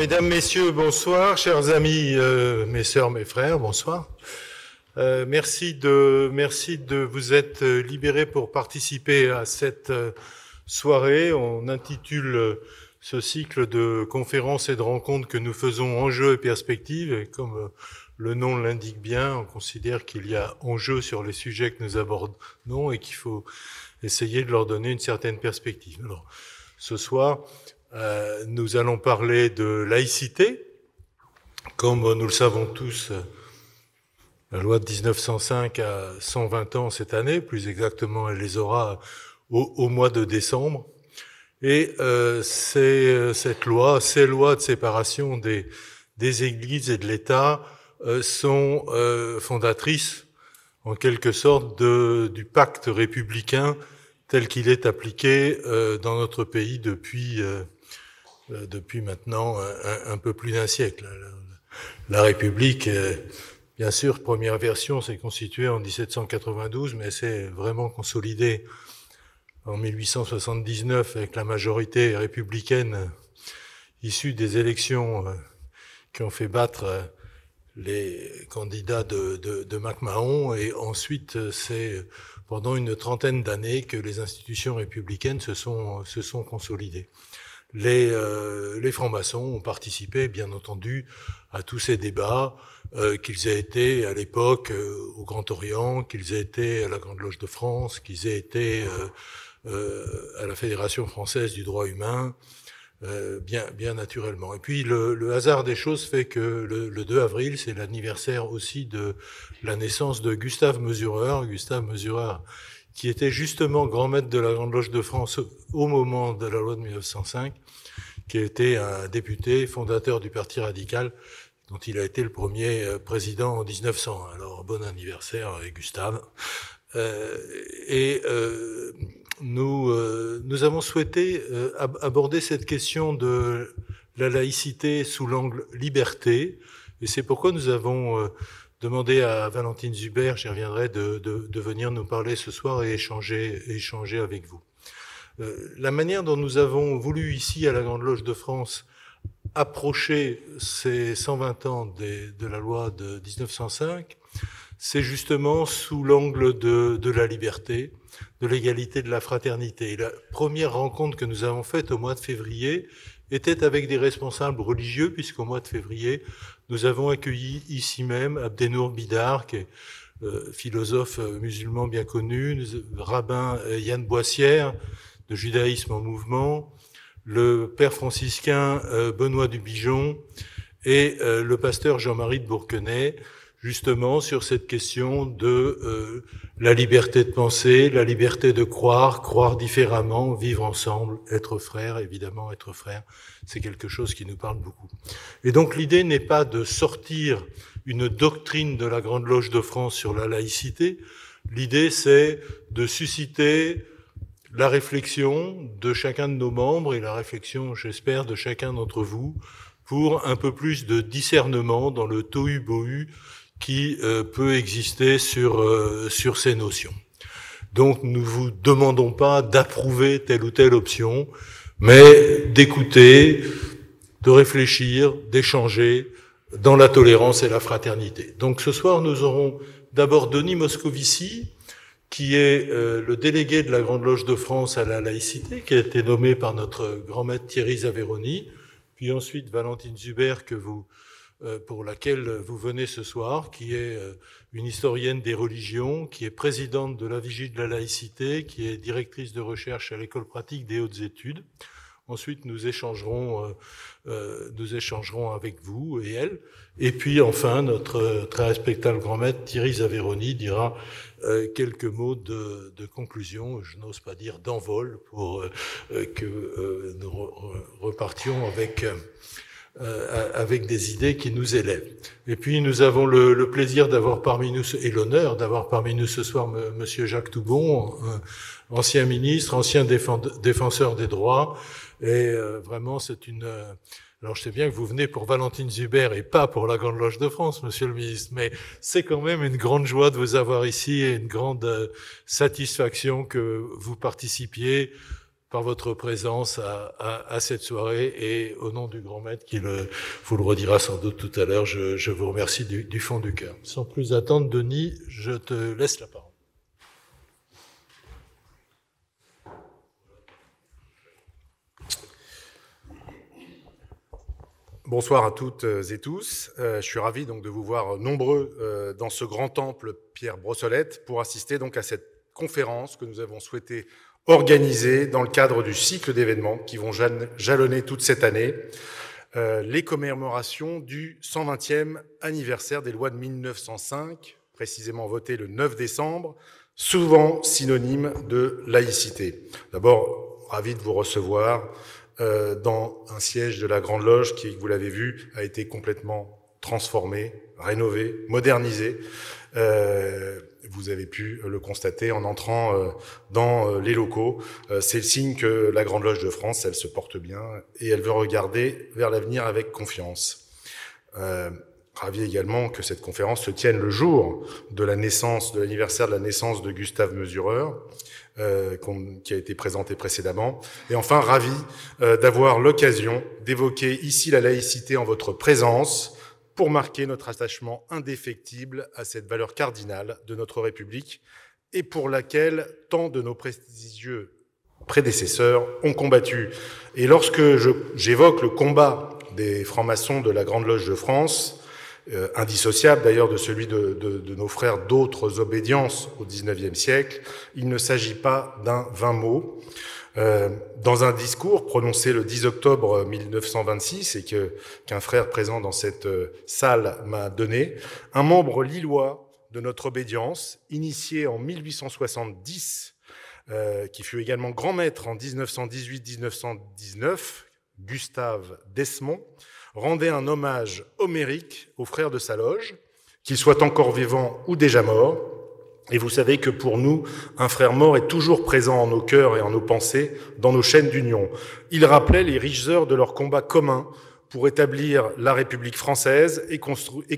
Mesdames, Messieurs, bonsoir. Chers amis, mes sœurs, mes frères, bonsoir. Merci de vous être libérés pour participer à cette soirée. On intitule ce cycle de conférences et de rencontres que nous faisons Enjeux et perspectives. Et comme le nom l'indique bien, on considère qu'il y a enjeux sur les sujets que nous abordons et qu'il faut essayer de leur donner une certaine perspective. Alors, ce soir, nous allons parler de laïcité. Comme nous le savons tous, la loi de 1905 a 120 ans cette année, plus exactement elle les aura au mois de décembre. Et ces lois de séparation des églises et de l'État sont fondatrices, en quelque sorte, du pacte républicain tel qu'il est appliqué dans notre pays depuis maintenant un peu plus d'un siècle. La République, bien sûr, première version s'est constituée en 1792, mais c'est vraiment consolidé en 1879 avec la majorité républicaine issue des élections qui ont fait battre les candidats de MacMahon, et ensuite c'est pendant une trentaine d'années que les institutions républicaines se sont consolidées. Les francs-maçons ont participé, bien entendu, à tous ces débats, qu'ils aient été à l'époque au Grand Orient, qu'ils aient été à la Grande Loge de France, qu'ils aient été à la Fédération française du droit humain, bien naturellement. Et puis le hasard des choses fait que le 2 avril, c'est l'anniversaire aussi de la naissance de Gustave Mesureur. Gustave Mesureur, qui était justement grand maître de la Grande Loge de France au moment de la loi de 1905, qui a été un député fondateur du Parti radical, dont il a été le premier président en 1900. Alors, bon anniversaire, Gustave. Nous avons souhaité aborder cette question de la laïcité sous l'angle liberté, et c'est pourquoi nous avons demandé à Valentine Zuber, j'y reviendrai, de venir nous parler ce soir et échanger avec vous. La manière dont nous avons voulu ici à la Grande Loge de France approcher ces 120 ans de la loi de 1905, c'est justement sous l'angle de la liberté, de l'égalité, de la fraternité. Et la première rencontre que nous avons faite au mois de février était avec des responsables religieux, puisqu'au mois de février, nous avons accueilli ici même Abdenour Bidar, qui est philosophe musulman bien connu, rabbin Yann Boissière, de judaïsme en mouvement, le père franciscain Benoît Dubigeon et le pasteur Jean-Marie de Bourquenay, justement sur cette question de la liberté de penser, la liberté de croire différemment, vivre ensemble, être frère, évidemment être frère, c'est quelque chose qui nous parle beaucoup. Et donc l'idée n'est pas de sortir une doctrine de la Grande Loge de France sur la laïcité, l'idée c'est de susciter la réflexion de chacun de nos membres et la réflexion, j'espère, de chacun d'entre vous pour un peu plus de discernement dans le tohu-bohu qui peut exister sur ces notions. Donc, nous vous demandons pas d'approuver telle ou telle option, mais d'écouter, de réfléchir, d'échanger dans la tolérance et la fraternité. Donc, ce soir, nous aurons d'abord Denis Moscovici, qui est le délégué de la Grande Loge de France à la laïcité, qui a été nommé par notre grand maître Thierry Zaveroni, puis ensuite Valentine Zuber, pour laquelle vous venez ce soir, qui est une historienne des religions, qui est présidente de la Vigie de la laïcité, qui est directrice de recherche à l'École pratique des hautes études. Ensuite, nous échangerons avec vous et elle. Et puis, enfin, notre très respectable grand maître Thierry Zaveroni dira quelques mots de conclusion, je n'ose pas dire d'envol, pour que nous repartions avec des idées qui nous élèvent. Et puis nous avons le plaisir d'avoir parmi nous, et l'honneur d'avoir parmi nous ce soir Monsieur Jacques Toubon, ancien ministre, ancien défenseur des droits, et vraiment c'est une... Alors je sais bien que vous venez pour Valentine Zuber et pas pour la Grande Loge de France, Monsieur le ministre, mais c'est quand même une grande joie de vous avoir ici et une grande satisfaction que vous participiez par votre présence à cette soirée, et au nom du grand maître qui vous le redira sans doute tout à l'heure, je vous remercie du fond du cœur. Sans plus attendre, Denis, je te laisse la parole. Bonsoir à toutes et tous. Je suis ravi donc de vous voir nombreux dans ce grand temple Pierre Brossolette pour assister donc à cette conférence que nous avons souhaité organiser dans le cadre du cycle d'événements qui vont jalonner toute cette année les commémorations du 120e anniversaire des lois de 1905, précisément votées le 9 décembre, souvent synonyme de laïcité. D'abord, ravi de vous recevoir dans un siège de la Grande Loge qui, vous l'avez vu, a été complètement transformé, rénové, modernisé. Vous avez pu le constater en entrant dans les locaux. C'est le signe que la Grande Loge de France, elle se porte bien et elle veut regarder vers l'avenir avec confiance. Ravi également que cette conférence se tienne le jour de l'anniversaire de la naissance de Gustave Mesureur, qui a été présenté précédemment. Et enfin, ravi d'avoir l'occasion d'évoquer ici la laïcité en votre présence pour marquer notre attachement indéfectible à cette valeur cardinale de notre République et pour laquelle tant de nos prestigieux prédécesseurs ont combattu. Et lorsque j'évoque le combat des francs-maçons de la Grande Loge de France, indissociable d'ailleurs de celui de nos frères d'autres obédiences au XIXe siècle, il ne s'agit pas d'un vain mot. Dans un discours prononcé le 10 octobre 1926 et qu'un frère présent dans cette salle m'a donné, un membre lillois de notre obédience, initié en 1870, qui fut également grand maître en 1918-1919, Gustave Desmond, rendait un hommage homérique aux frères de sa loge, qu'ils soient encore vivants ou déjà morts. Et vous savez que pour nous, un frère mort est toujours présent en nos cœurs et en nos pensées, dans nos chaînes d'union. Il rappelait les riches heures de leur combat commun pour établir la République française et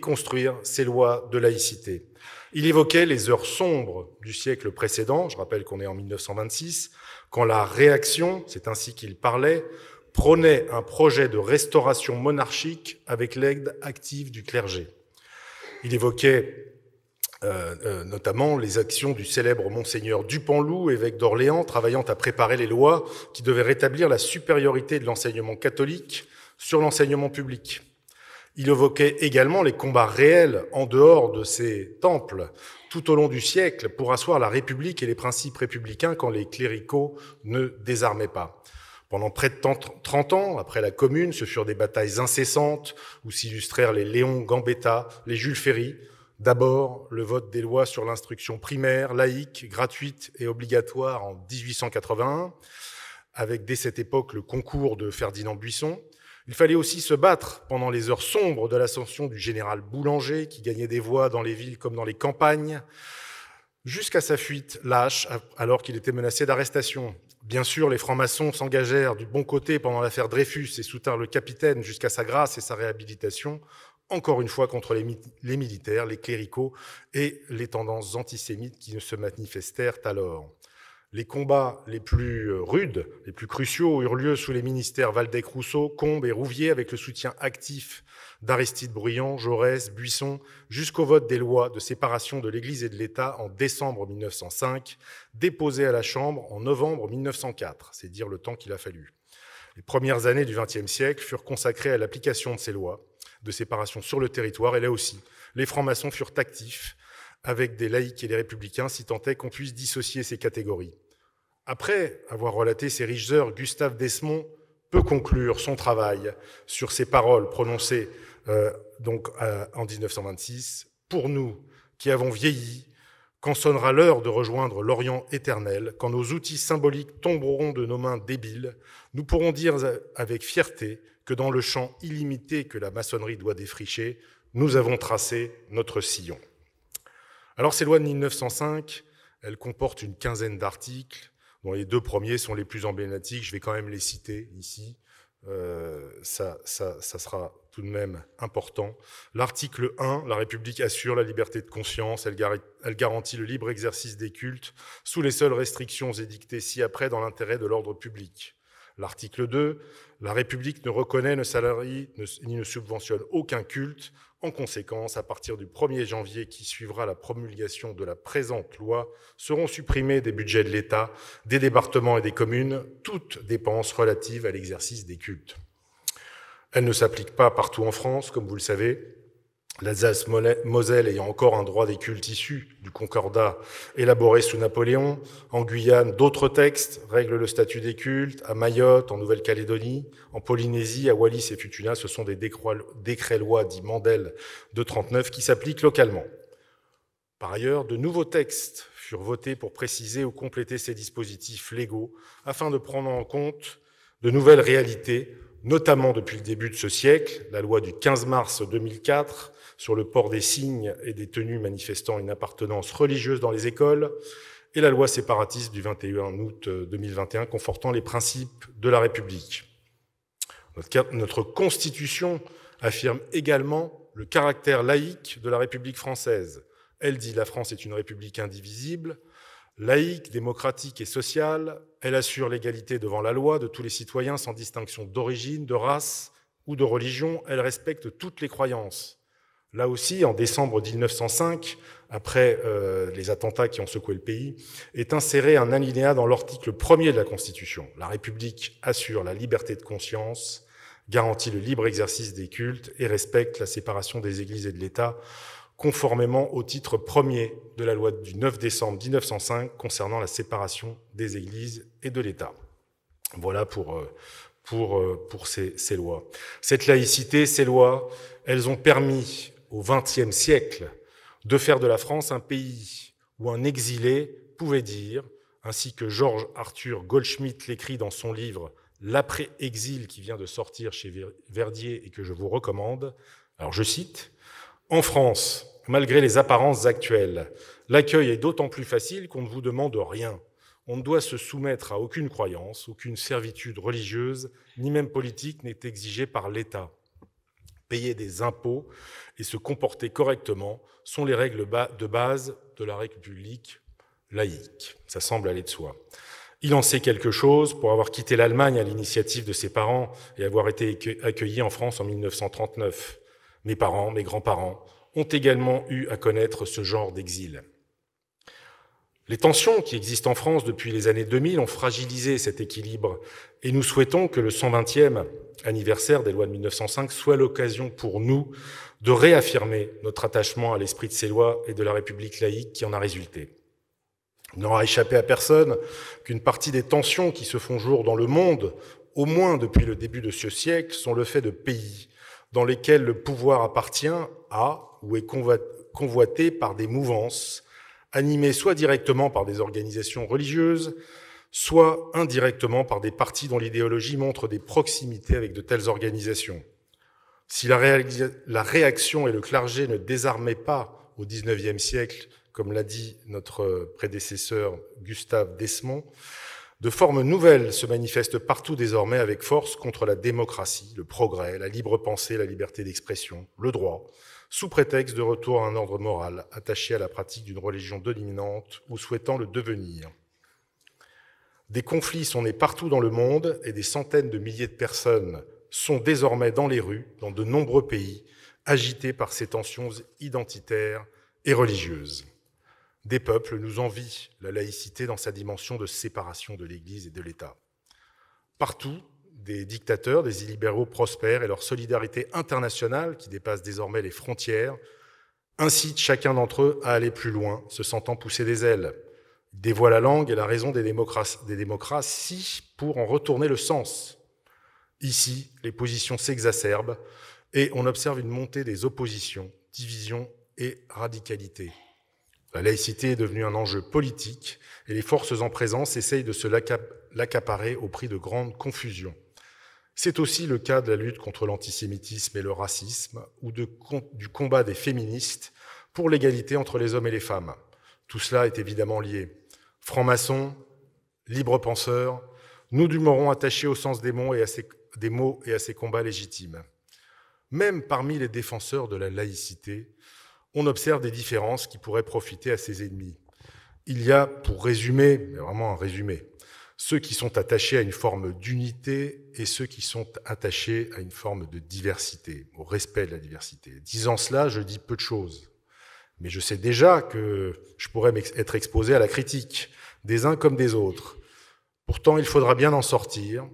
construire ses lois de laïcité. Il évoquait les heures sombres du siècle précédent, je rappelle qu'on est en 1926, quand la réaction, c'est ainsi qu'il parlait, prônait un projet de restauration monarchique avec l'aide active du clergé. Il évoquait notamment les actions du célèbre Monseigneur Dupanloup, évêque d'Orléans, travaillant à préparer les lois qui devaient rétablir la supériorité de l'enseignement catholique sur l'enseignement public. Il évoquait également les combats réels en dehors de ces temples tout au long du siècle pour asseoir la République et les principes républicains quand les cléricaux ne désarmaient pas. Pendant près de 30 ans, après la Commune, ce furent des batailles incessantes où s'illustrèrent les Léon Gambetta, les Jules Ferry. D'abord, le vote des lois sur l'instruction primaire, laïque, gratuite et obligatoire en 1881, avec dès cette époque le concours de Ferdinand Buisson. Il fallait aussi se battre pendant les heures sombres de l'ascension du général Boulanger, qui gagnait des voix dans les villes comme dans les campagnes, jusqu'à sa fuite lâche alors qu'il était menacé d'arrestation. Bien sûr, les francs-maçons s'engagèrent du bon côté pendant l'affaire Dreyfus et soutinrent le capitaine jusqu'à sa grâce et sa réhabilitation, encore une fois contre les militaires, les cléricaux et les tendances antisémites qui se manifestèrent alors. Les combats les plus rudes, les plus cruciaux eurent lieu sous les ministères Waldeck-Rousseau, Combes et Rouvier avec le soutien actif d'Aristide Briand, Jaurès, Buisson, jusqu'au vote des lois de séparation de l'Église et de l'État en décembre 1905, déposées à la Chambre en novembre 1904. C'est dire le temps qu'il a fallu. Les premières années du XXe siècle furent consacrées à l'application de ces lois de séparation sur le territoire, et là aussi, les francs-maçons furent actifs avec des laïcs et des républicains, si tant est qu'on puisse dissocier ces catégories. Après avoir relaté ces riches heures, Gustave Desmond peut conclure son travail sur ces paroles prononcées en 1926. Pour nous qui avons vieilli, quand sonnera l'heure de rejoindre l'Orient éternel, quand nos outils symboliques tomberont de nos mains débiles, nous pourrons dire avec fierté que dans le champ illimité que la maçonnerie doit défricher, nous avons tracé notre sillon. Alors ces lois de 1905, elles comportent une quinzaine d'articles, dont les 2 premiers sont les plus emblématiques. Je vais quand même les citer ici. ça sera tout de même important. L'article 1, la République assure la liberté de conscience, elle garantit le libre exercice des cultes sous les seules restrictions édictées ci-après dans l'intérêt de l'ordre public. L'article 2, la République ne reconnaît, ne salarie, ni ne subventionne aucun culte. En conséquence, à partir du 1er janvier qui suivra la promulgation de la présente loi, seront supprimées des budgets de l'État, des départements et des communes, toutes dépenses relatives à l'exercice des cultes. Elle ne s'applique pas partout en France, comme vous le savez. L'Alsace-Moselle ayant encore un droit des cultes issus du Concordat élaboré sous Napoléon. En Guyane, d'autres textes règlent le statut des cultes. À Mayotte, en Nouvelle-Calédonie, en Polynésie, à Wallis et Futuna, ce sont des décrets-lois dits Mandel de 1939 qui s'appliquent localement. Par ailleurs, de nouveaux textes furent votés pour préciser ou compléter ces dispositifs légaux afin de prendre en compte de nouvelles réalités, notamment depuis le début de ce siècle, la loi du 15 mars 2004 sur le port des signes et des tenues manifestant une appartenance religieuse dans les écoles, et la loi séparatiste du 21 août 2021 confortant les principes de la République. Notre Constitution affirme également le caractère laïque de la République française. Elle dit « La France est une république indivisible ». Laïque, démocratique et sociale, elle assure l'égalité devant la loi de tous les citoyens sans distinction d'origine, de race ou de religion. Elle respecte toutes les croyances. Là aussi, en décembre 1905, après les attentats qui ont secoué le pays, est inséré un alinéa dans l'article 1er de la Constitution. La République assure la liberté de conscience, garantit le libre exercice des cultes et respecte la séparation des églises et de l'État, conformément au titre 1er de la loi du 9 décembre 1905 concernant la séparation des églises et de l'État. Voilà pour ces lois. Cette laïcité, ces lois, elles ont permis au XXe siècle de faire de la France un pays où un exilé pouvait dire, ainsi que Georges Arthur Goldschmidt l'écrit dans son livre « L'après-exil » qui vient de sortir chez Verdier et que je vous recommande, alors je cite, « En France, malgré les apparences actuelles, l'accueil est d'autant plus facile qu'on ne vous demande rien. On ne doit se soumettre à aucune croyance, aucune servitude religieuse, ni même politique n'est exigée par l'État. Payer des impôts et se comporter correctement sont les règles de base de la République laïque. » Ça semble aller de soi. Il en sait quelque chose pour avoir quitté l'Allemagne à l'initiative de ses parents et avoir été accueilli en France en 1939. Mes parents, mes grands-parents ont également eu à connaître ce genre d'exil. Les tensions qui existent en France depuis les années 2000 ont fragilisé cet équilibre et nous souhaitons que le 120e anniversaire des lois de 1905 soit l'occasion pour nous de réaffirmer notre attachement à l'esprit de ces lois et de la République laïque qui en a résulté. Il n'aura échappé à personne qu'une partie des tensions qui se font jour dans le monde, au moins depuis le début de ce siècle, sont le fait de pays dans lesquels le pouvoir appartient à ou est convoité par des mouvances animées soit directement par des organisations religieuses, soit indirectement par des partis dont l'idéologie montre des proximités avec de telles organisations. Si la réaction et le clergé ne désarmaient pas au XIXe siècle, comme l'a dit notre prédécesseur Gustave Desmond, de formes nouvelles se manifestent partout désormais avec force contre la démocratie, le progrès, la libre pensée, la liberté d'expression, le droit, sous prétexte de retour à un ordre moral attaché à la pratique d'une religion dominante ou souhaitant le devenir. Des conflits sont nés partout dans le monde et des centaines de milliers de personnes sont désormais dans les rues, dans de nombreux pays, agités par ces tensions identitaires et religieuses. Des peuples nous envient la laïcité dans sa dimension de séparation de l'Église et de l'État. Partout, des dictateurs, des illibéraux prospèrent et leur solidarité internationale, qui dépasse désormais les frontières, incite chacun d'entre eux à aller plus loin, se sentant pousser des ailes. Ils dévoient la langue et la raison des démocraties pour en retourner le sens. Ici, les positions s'exacerbent et on observe une montée des oppositions, divisions et radicalités. La laïcité est devenue un enjeu politique et les forces en présence essayent de se l'accaparer au prix de grandes confusions. C'est aussi le cas de la lutte contre l'antisémitisme et le racisme ou du combat des féministes pour l'égalité entre les hommes et les femmes. Tout cela est évidemment lié. Francs-maçons, libres penseurs, nous demeurons attachés au sens des mots et à des mots et à ses combats légitimes. Même parmi les défenseurs de la laïcité, on observe des différences qui pourraient profiter à ses ennemis. Il y a, pour résumer, mais vraiment un résumé, ceux qui sont attachés à une forme d'unité et ceux qui sont attachés à une forme de diversité, au respect de la diversité. Disant cela, je dis peu de choses, mais je sais déjà que je pourrais être exposé à la critique, des uns comme des autres. Pourtant, il faudra bien en sortir,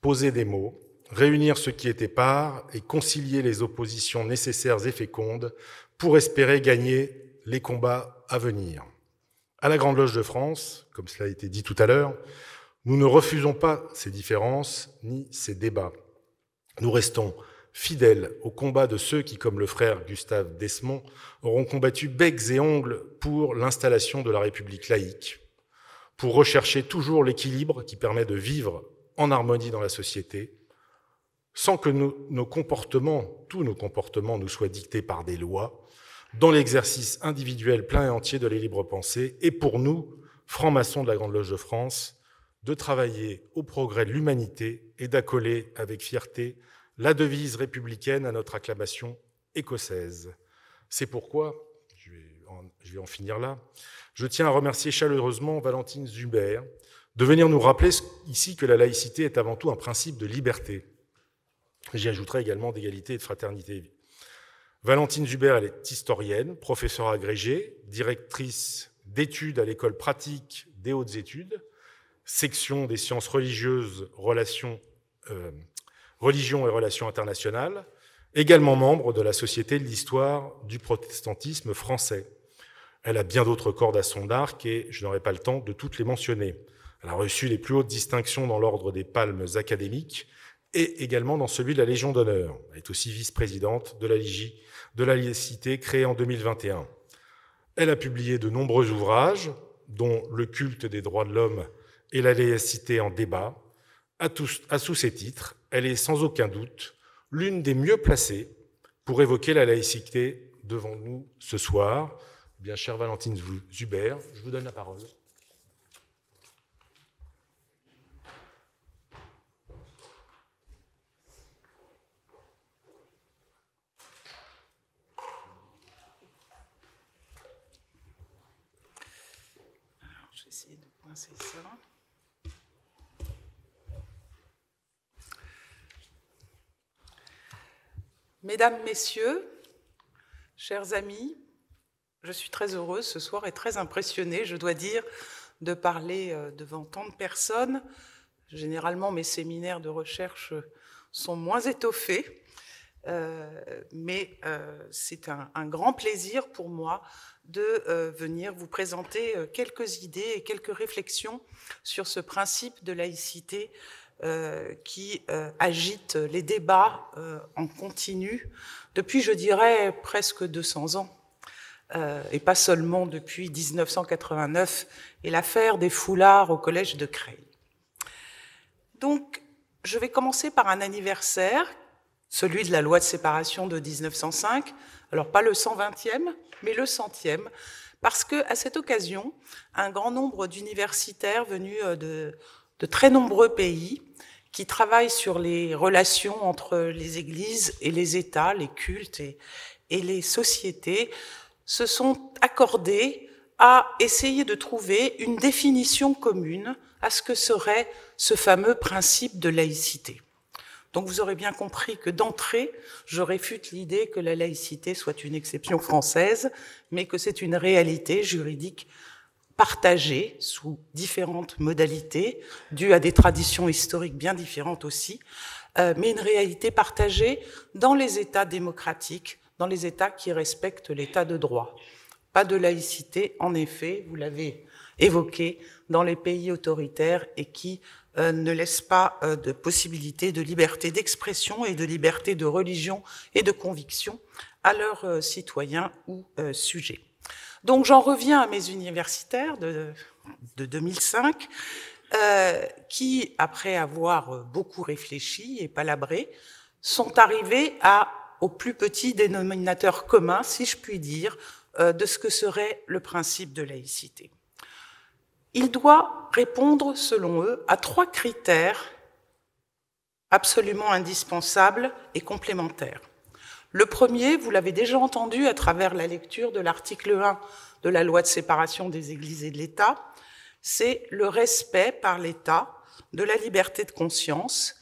poser des mots, réunir ceux qui étaient épars et concilier les oppositions nécessaires et fécondes pour espérer gagner les combats à venir. À la Grande Loge de France, comme cela a été dit tout à l'heure, nous ne refusons pas ces différences ni ces débats. Nous restons fidèles au combat de ceux qui, comme le frère Gustave Desmond, auront combattu becs et ongles pour l'installation de la République laïque, pour rechercher toujours l'équilibre qui permet de vivre en harmonie dans la société, sans que nos comportements, tous nos comportements, nous soient dictés par des lois, dans l'exercice individuel plein et entier de la libre pensée, et pour nous, francs-maçons de la Grande Loge de France, de travailler au progrès de l'humanité et d'accoler avec fierté la devise républicaine à notre acclamation écossaise. C'est pourquoi, je vais en finir là, je tiens à remercier chaleureusement Valentine Zuber de venir nous rappeler ici que la laïcité est avant tout un principe de liberté. J'y ajouterai également d'égalité et de fraternité. Valentine Zuber, elle est historienne, professeure agrégée, directrice d'études à l'école pratique des hautes études, section des sciences religieuses, religion et relations internationales, également membre de la Société de l'histoire du protestantisme français. Elle a bien d'autres cordes à son arc et je n'aurai pas le temps de toutes les mentionner. Elle a reçu les plus hautes distinctions dans l'ordre des palmes académiques et également dans celui de la Légion d'honneur. Elle est aussi vice-présidente de la laïcité créée en 2021. Elle a publié de nombreux ouvrages, dont Le culte des droits de l'homme et la laïcité en débat. Sous ces titres, elle est sans aucun doute l'une des mieux placées pour évoquer la laïcité devant nous ce soir. Bien chère Valentine Zuber, je vous donne la parole. Je vais essayer de coincer ça. Mesdames, Messieurs, chers amis, je suis très heureuse ce soir et très impressionnée, je dois dire, de parler devant tant de personnes. Généralement, mes séminaires de recherche sont moins étoffés, mais c'est un grand plaisir pour moi de venir vous présenter quelques idées et quelques réflexions sur ce principe de laïcité qui agite les débats en continu depuis, je dirais, presque 200 ans, et pas seulement depuis 1989 et l'affaire des foulards au collège de Creil. Donc, je vais commencer par un anniversaire, celui de la loi de séparation de 1905, alors pas le 120e, mais le 100e, parce qu'à cette occasion, un grand nombre d'universitaires venus de très nombreux pays qui travaillent sur les relations entre les églises et les États, les cultes et les sociétés, se sont accordés à essayer de trouver une définition commune à ce que serait ce fameux principe de laïcité. Donc vous aurez bien compris que d'entrée, je réfute l'idée que la laïcité soit une exception française, mais que c'est une réalité juridique partagée sous différentes modalités, dues à des traditions historiques bien différentes aussi, mais une réalité partagée dans les États démocratiques, dans les États qui respectent l'État de droit. Pas de laïcité, en effet, vous l'avez évoqué, dans les pays autoritaires et qui ne laissent pas de possibilité de liberté d'expression et de liberté de religion et de conviction à leurs citoyens ou sujets. Donc j'en reviens à mes universitaires de 2005 qui, après avoir beaucoup réfléchi et palabré, sont arrivés au plus petit dénominateur commun, si je puis dire, de ce que serait le principe de laïcité. Il doit répondre, selon eux, à 3 critères absolument indispensables et complémentaires. Le premier, vous l'avez déjà entendu à travers la lecture de l'article 1 de la loi de séparation des Églises et de l'État, c'est le respect par l'État de la liberté de conscience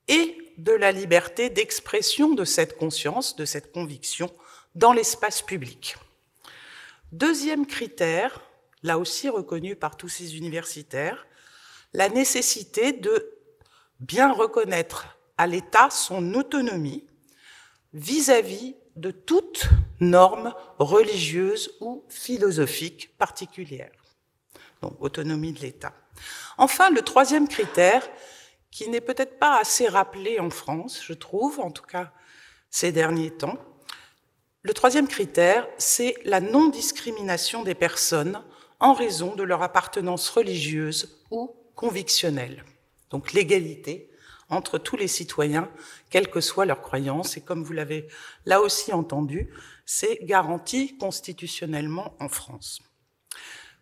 et de la liberté d'expression de cette conscience, de cette conviction, dans l'espace public. Deuxième critère, là aussi reconnu par tous ces universitaires, la nécessité de bien reconnaître à l'État son autonomie vis-à-vis de toute norme religieuse ou philosophique particulière. Donc, autonomie de l'État. Enfin, le troisième critère, qui n'est peut-être pas assez rappelé en France, je trouve, en tout cas ces derniers temps, le troisième critère, c'est la non-discrimination des personnes en raison de leur appartenance religieuse ou convictionnelle. Donc, l'égalité entre tous les citoyens, quelle que soit leur croyance, et comme vous l'avez là aussi entendu, c'est garanti constitutionnellement en France.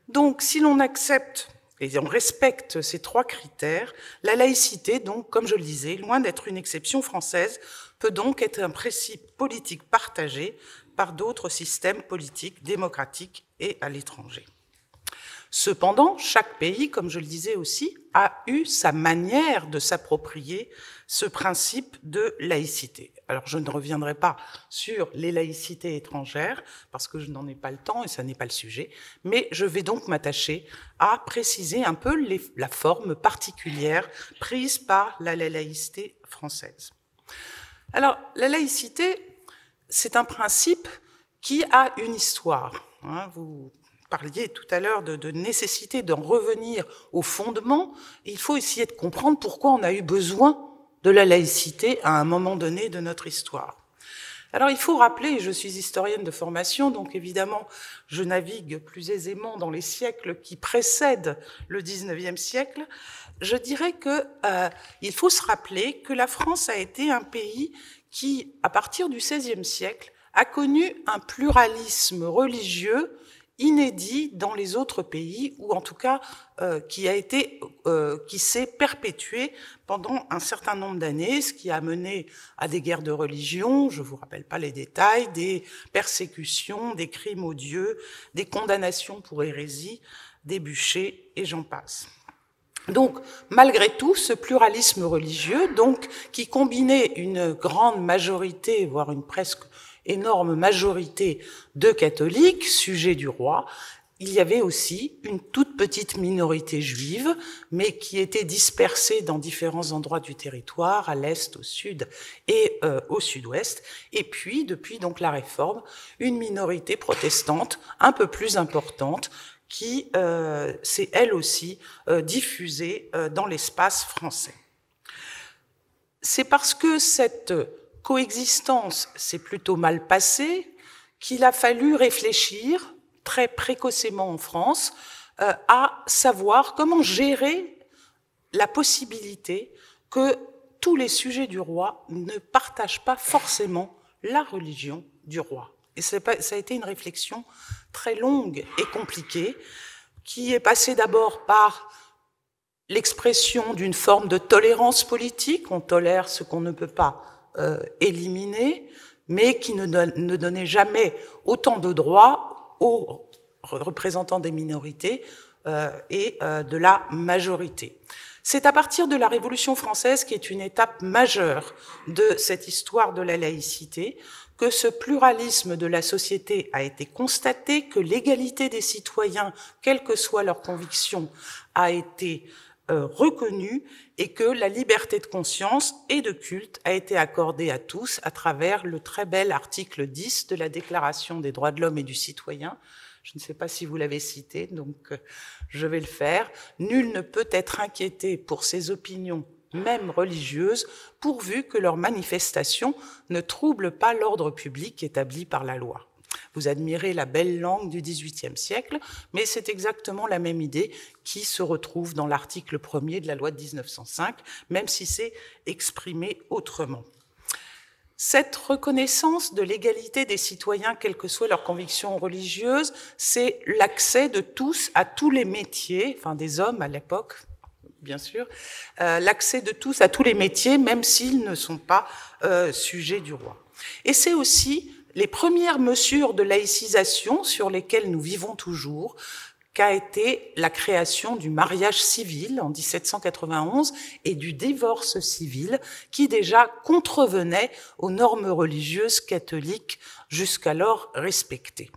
Donc, si l'on accepte et on respecte ces trois critères, la laïcité, donc, comme je le disais, loin d'être une exception française, peut donc être un principe politique partagé par d'autres systèmes politiques démocratiques et à l'étranger. Cependant, chaque pays, comme je le disais aussi, a eu sa manière de s'approprier ce principe de laïcité. Alors, je ne reviendrai pas sur les laïcités étrangères, parce que je n'en ai pas le temps et ça n'est pas le sujet, mais je vais donc m'attacher à préciser un peu la forme particulière prise par la laïcité française. Alors, la laïcité, c'est un principe qui a une histoire. Vous parliez tout à l'heure de nécessité d'en revenir au fondement. Il faut essayer de comprendre pourquoi on a eu besoin de la laïcité à un moment donné de notre histoire. Alors il faut rappeler, et je suis historienne de formation, donc évidemment je navigue plus aisément dans les siècles qui précèdent le XIXe siècle, je dirais qu'il faut se rappeler que la France a été un pays qui, à partir du XVIe siècle, a connu un pluralisme religieux inédit dans les autres pays, ou en tout cas qui s'est perpétué pendant un certain nombre d'années, ce qui a mené à des guerres de religion, je ne vous rappelle pas les détails, des persécutions, des crimes odieux, des condamnations pour hérésie, des bûchers, et j'en passe. Donc, malgré tout, ce pluralisme religieux, donc, qui combinait une grande majorité, voire une presque énorme majorité de catholiques, sujets du roi, il y avait aussi une toute petite minorité juive, mais qui était dispersée dans différents endroits du territoire, à l'est, au sud et au sud-ouest. Et puis, depuis donc la Réforme, une minorité protestante un peu plus importante, qui s'est elle aussi diffusée dans l'espace français. C'est parce que cette coexistence s'est plutôt mal passée qu'il a fallu réfléchir très précocement en France à savoir comment gérer la possibilité que tous les sujets du roi ne partagent pas forcément la religion du roi. Et ça a été une réflexion très longue et compliquée, qui est passée d'abord par l'expression d'une forme de tolérance politique. On tolère ce qu'on ne peut pas éliminer, mais qui ne donnait jamais autant de droits aux représentants des minorités et de la majorité. C'est à partir de la Révolution française, qui est une étape majeure de cette histoire de la laïcité, que ce pluralisme de la société a été constaté, que l'égalité des citoyens, quelles que soient leurs convictions, a été reconnue, et que la liberté de conscience et de culte a été accordée à tous à travers le très bel article 10 de la Déclaration des droits de l'homme et du citoyen. Je ne sais pas si vous l'avez cité, donc je vais le faire. Nul ne peut être inquiété pour ses opinions, même religieuses, pourvu que leurs manifestations ne troublent pas l'ordre public établi par la loi. Vous admirez la belle langue du XVIIIe siècle, mais c'est exactement la même idée qui se retrouve dans l'article 1er de la loi de 1905, même si c'est exprimé autrement. Cette reconnaissance de l'égalité des citoyens, quelles que soient leurs convictions religieuses, c'est l'accès de tous à tous les métiers, enfin des hommes à l'époque, bien sûr, l'accès de tous à tous les métiers, même s'ils ne sont pas sujets du roi. Et c'est aussi les premières mesures de laïcisation sur lesquelles nous vivons toujours, qu'a été la création du mariage civil en 1791 et du divorce civil, qui déjà contrevenait aux normes religieuses catholiques jusqu'alors respectées.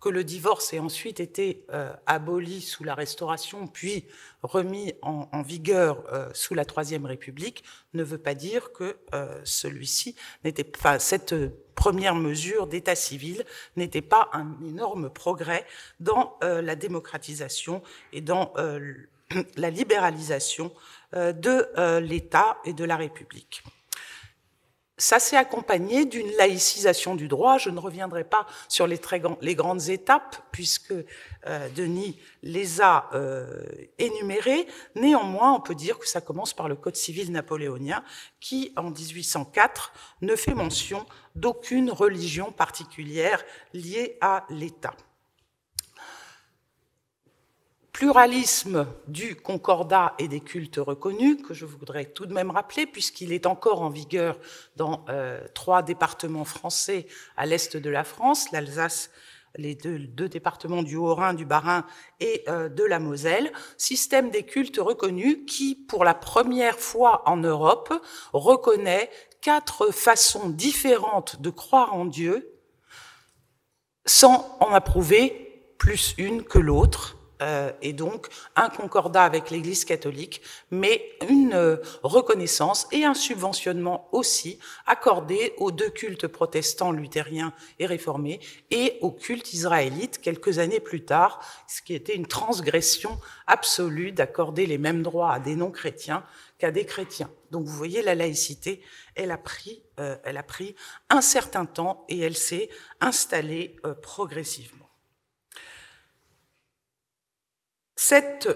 Que le divorce ait ensuite été aboli sous la Restauration, puis remis en vigueur sous la Troisième République, ne veut pas dire que celui-ci n'était pas, cette première mesure d'état civil n'était pas un énorme progrès dans la démocratisation et dans la libéralisation de l'État et de la République. Ça s'est accompagné d'une laïcisation du droit. Je ne reviendrai pas sur les grandes étapes, puisque Denis les a énumérées. Néanmoins, on peut dire que ça commence par le Code civil napoléonien, qui, en 1804, ne fait mention d'aucune religion particulière liée à l'État. Pluralisme du concordat et des cultes reconnus, que je voudrais tout de même rappeler, puisqu'il est encore en vigueur dans 3 départements français à l'est de la France, l'Alsace, les deux départements du Haut-Rhin, du Bas-Rhin et de la Moselle, système des cultes reconnus qui, pour la première fois en Europe, reconnaît 4 façons différentes de croire en Dieu, sans en approuver plus une que l'autre, et donc un concordat avec l'Église catholique, mais une reconnaissance et un subventionnement aussi accordé aux 2 cultes protestants, luthériens et réformés, et au culte israélite quelques années plus tard, ce qui était une transgression absolue d'accorder les mêmes droits à des non-chrétiens qu'à des chrétiens. Donc vous voyez, la laïcité, elle a pris un certain temps et elle s'est installée progressivement. Cette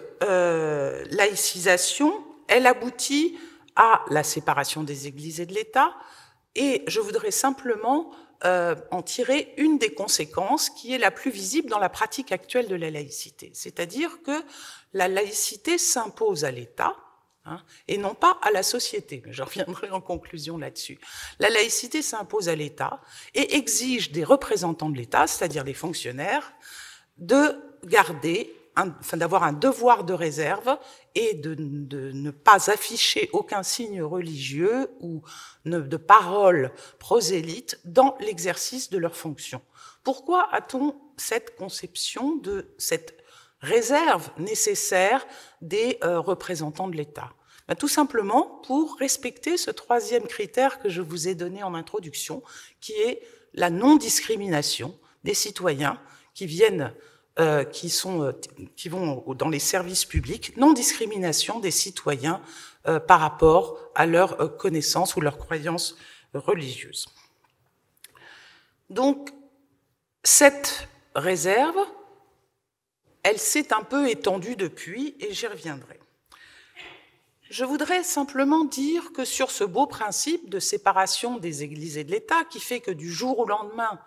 laïcisation, elle aboutit à la séparation des églises et de l'État, et je voudrais simplement en tirer une des conséquences qui est la plus visible dans la pratique actuelle de la laïcité. C'est-à-dire que la laïcité s'impose à l'État, et non pas à la société. Je reviendrai en conclusion là-dessus. La laïcité s'impose à l'État et exige des représentants de l'État, c'est-à-dire les fonctionnaires, de garder d'avoir un devoir de réserve et de ne pas afficher aucun signe religieux ou de parole prosélyte dans l'exercice de leurs fonctions. Pourquoi a-t-on cette conception de cette réserve nécessaire des représentants de l'État? Tout simplement pour respecter ce 3e critère que je vous ai donné en introduction, qui est la non-discrimination des citoyens qui vont dans les services publics, non-discrimination des citoyens par rapport à leurs connaissances ou leurs croyances religieuses. Donc, cette réserve, elle s'est un peu étendue depuis, et j'y reviendrai. Je voudrais simplement dire que sur ce beau principe de séparation des églises et de l'État, qui fait que du jour au lendemain,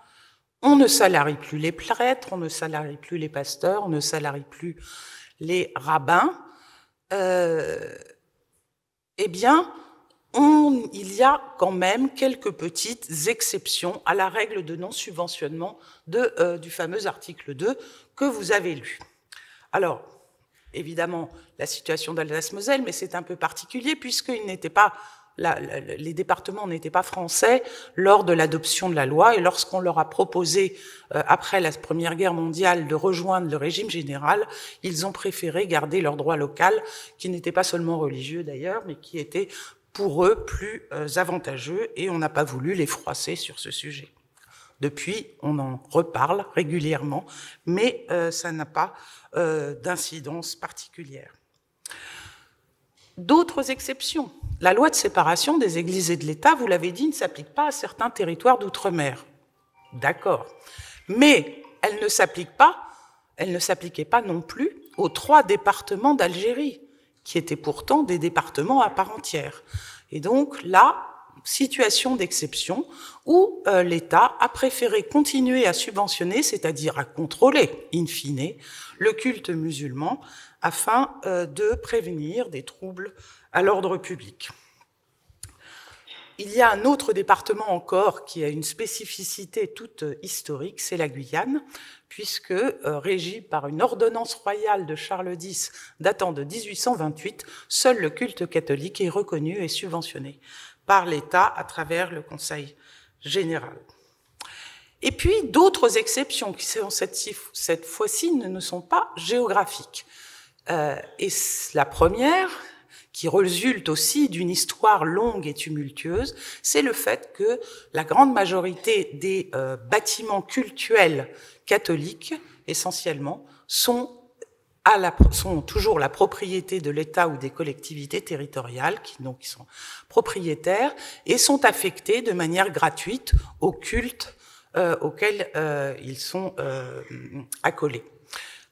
on ne salarie plus les prêtres, on ne salarie plus les pasteurs, on ne salarie plus les rabbins, eh bien, il y a quand même quelques petites exceptions à la règle de non-subventionnement du fameux article 2 que vous avez lu. Alors, évidemment, la situation d'Alsace-Moselle, mais c'est un peu particulier puisqu'il n'était pas... les départements n'étaient pas français lors de l'adoption de la loi, et lorsqu'on leur a proposé, après la Première Guerre mondiale, de rejoindre le régime général, ils ont préféré garder leur droit local, qui n'était pas seulement religieux d'ailleurs, mais qui était pour eux plus avantageux, et on n'a pas voulu les froisser sur ce sujet. Depuis, on en reparle régulièrement, mais ça n'a pas d'incidence particulière. D'autres exceptions. La loi de séparation des églises et de l'État, vous l'avez dit, ne s'applique pas à certains territoires d'outre-mer. D'accord. Mais elle ne s'appliquait pas non plus aux 3 départements d'Algérie, qui étaient pourtant des départements à part entière. Et donc là, situation d'exception où l'État a préféré continuer à subventionner, c'est-à-dire à contrôler, in fine, le culte musulman afin de prévenir des troubles à l'ordre public. Il y a un autre département encore qui a une spécificité toute historique, c'est la Guyane, puisque régie par une ordonnance royale de Charles X datant de 1828, seul le culte catholique est reconnu et subventionné par l'État à travers le Conseil général. Et puis d'autres exceptions qui, cette fois-ci, ne sont pas géographiques. Et la première, qui résulte aussi d'une histoire longue et tumultueuse, c'est le fait que la grande majorité des bâtiments cultuels catholiques, essentiellement, sont toujours la propriété de l'État ou des collectivités territoriales, qui sont propriétaires, et sont affectés de manière gratuite aux cultes auxquels ils sont accolés.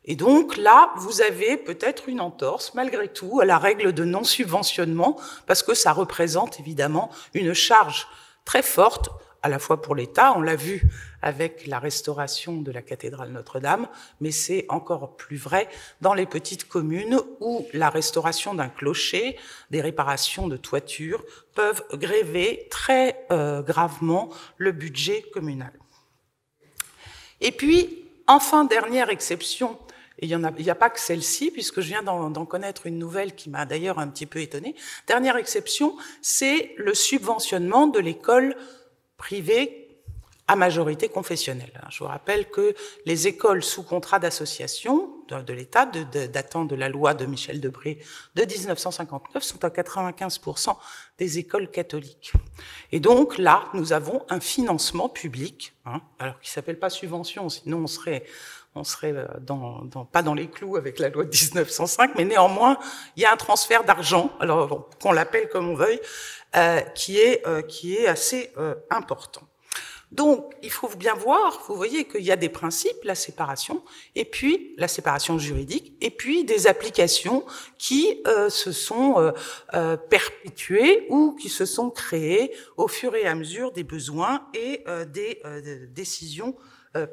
Et donc là, vous avez peut-être une entorse, malgré tout, à la règle de non-subventionnement, parce que ça représente évidemment une charge très forte, à la fois pour l'État, on l'a vu avec la restauration de la cathédrale Notre-Dame, mais c'est encore plus vrai dans les petites communes où la restauration d'un clocher, des réparations de toiture peuvent gréver très gravement le budget communal. Et puis, enfin, dernière exception, et il n'y a pas que celle-ci, puisque je viens d'en connaître une nouvelle qui m'a d'ailleurs un petit peu étonnée. Dernière exception, c'est le subventionnement de l'école privée à majorité confessionnelle. Je vous rappelle que les écoles sous contrat d'association de l'État, datant de la loi de Michel Debré de 1959, sont à 95% des écoles catholiques. Et donc là, nous avons un financement public, alors qui ne s'appelle pas subvention, sinon on serait pas dans les clous avec la loi de 1905, mais néanmoins, il y a un transfert d'argent, alors bon, qu'on l'appelle comme on veuille, qui est assez important. Donc, il faut bien voir, vous voyez qu'il y a des principes, la séparation, et puis la séparation juridique, et puis des applications qui se sont perpétuées ou qui se sont créées au fur et à mesure des besoins et des décisions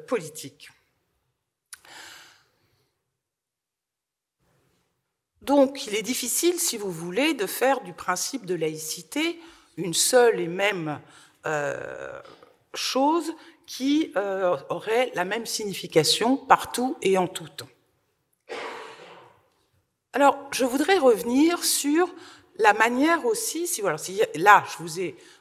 politiques. Donc, il est difficile, si vous voulez, de faire du principe de laïcité une seule et même chose qui aurait la même signification partout et en tout temps. Alors, je voudrais revenir sur la manière aussi, là,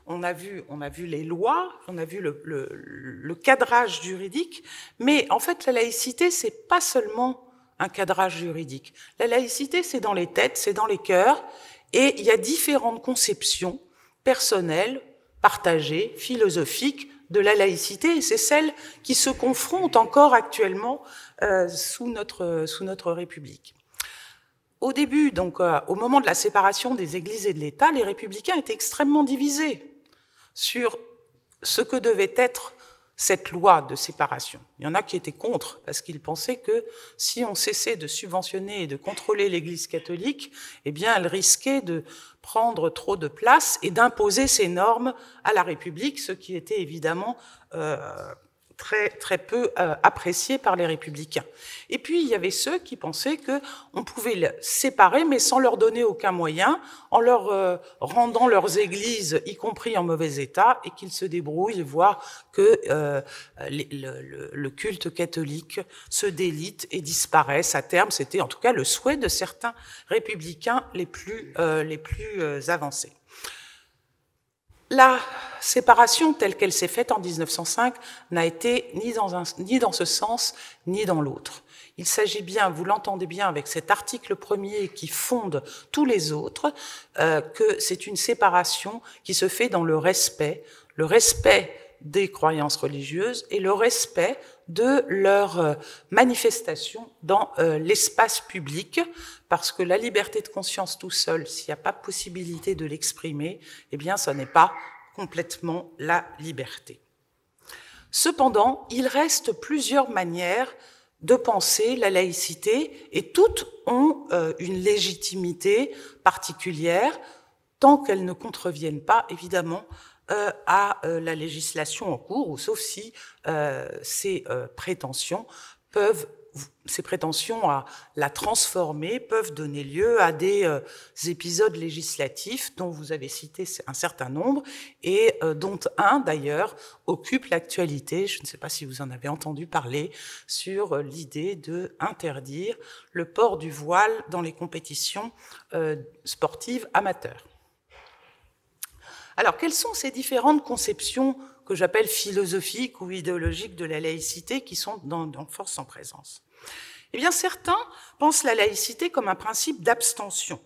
on a vu les lois, on a vu le cadrage juridique, mais en fait, la laïcité, c'est pas seulement un cadrage juridique. La laïcité, c'est dans les têtes, c'est dans les cœurs, et il y a différentes conceptions personnelles, partagées, philosophiques de la laïcité, et c'est celle qui se confronte encore actuellement sous notre République. Au début, donc au moment de la séparation des églises et de l'État, les républicains étaient extrêmement divisés sur ce que devait être cette loi de séparation. Il y en a qui étaient contre, parce qu'ils pensaient que si on cessait de subventionner et de contrôler l'Église catholique, eh bien, elle risquait de prendre trop de place et d'imposer ses normes à la République, ce qui était évidemment très peu apprécié par les républicains. Et puis, il y avait ceux qui pensaient qu'on pouvait les séparer, mais sans leur donner aucun moyen, en leur rendant leurs églises, y compris en mauvais état, et qu'ils se débrouillent, voire que le culte catholique se délite et disparaisse à terme. C'était en tout cas le souhait de certains républicains les plus avancés. La séparation telle qu'elle s'est faite en 1905 n'a été ni dans ce sens ni dans l'autre. Il s'agit bien, vous l'entendez bien avec cet article premier qui fonde tous les autres, que c'est une séparation qui se fait dans le respect des croyances religieuses et le respect de leur manifestation dans l'espace public, parce que la liberté de conscience tout seul, s'il n'y a pas possibilité de l'exprimer, eh bien, ce n'est pas complètement la liberté. Cependant, il reste plusieurs manières de penser la laïcité, et toutes ont une légitimité particulière, tant qu'elles ne contreviennent pas, évidemment, à la législation en cours, ou sauf si ces prétentions à la transformer peuvent donner lieu à des épisodes législatifs dont vous avez cité un certain nombre et dont un, d'ailleurs, occupe l'actualité. Je ne sais pas si vous en avez entendu parler, sur l'idée d'interdire le port du voile dans les compétitions sportives amateurs. Alors, quelles sont ces différentes conceptions que j'appelle philosophiques ou idéologiques de la laïcité qui sont en force en présence? Eh bien, certains pensent la laïcité comme un principe d'abstention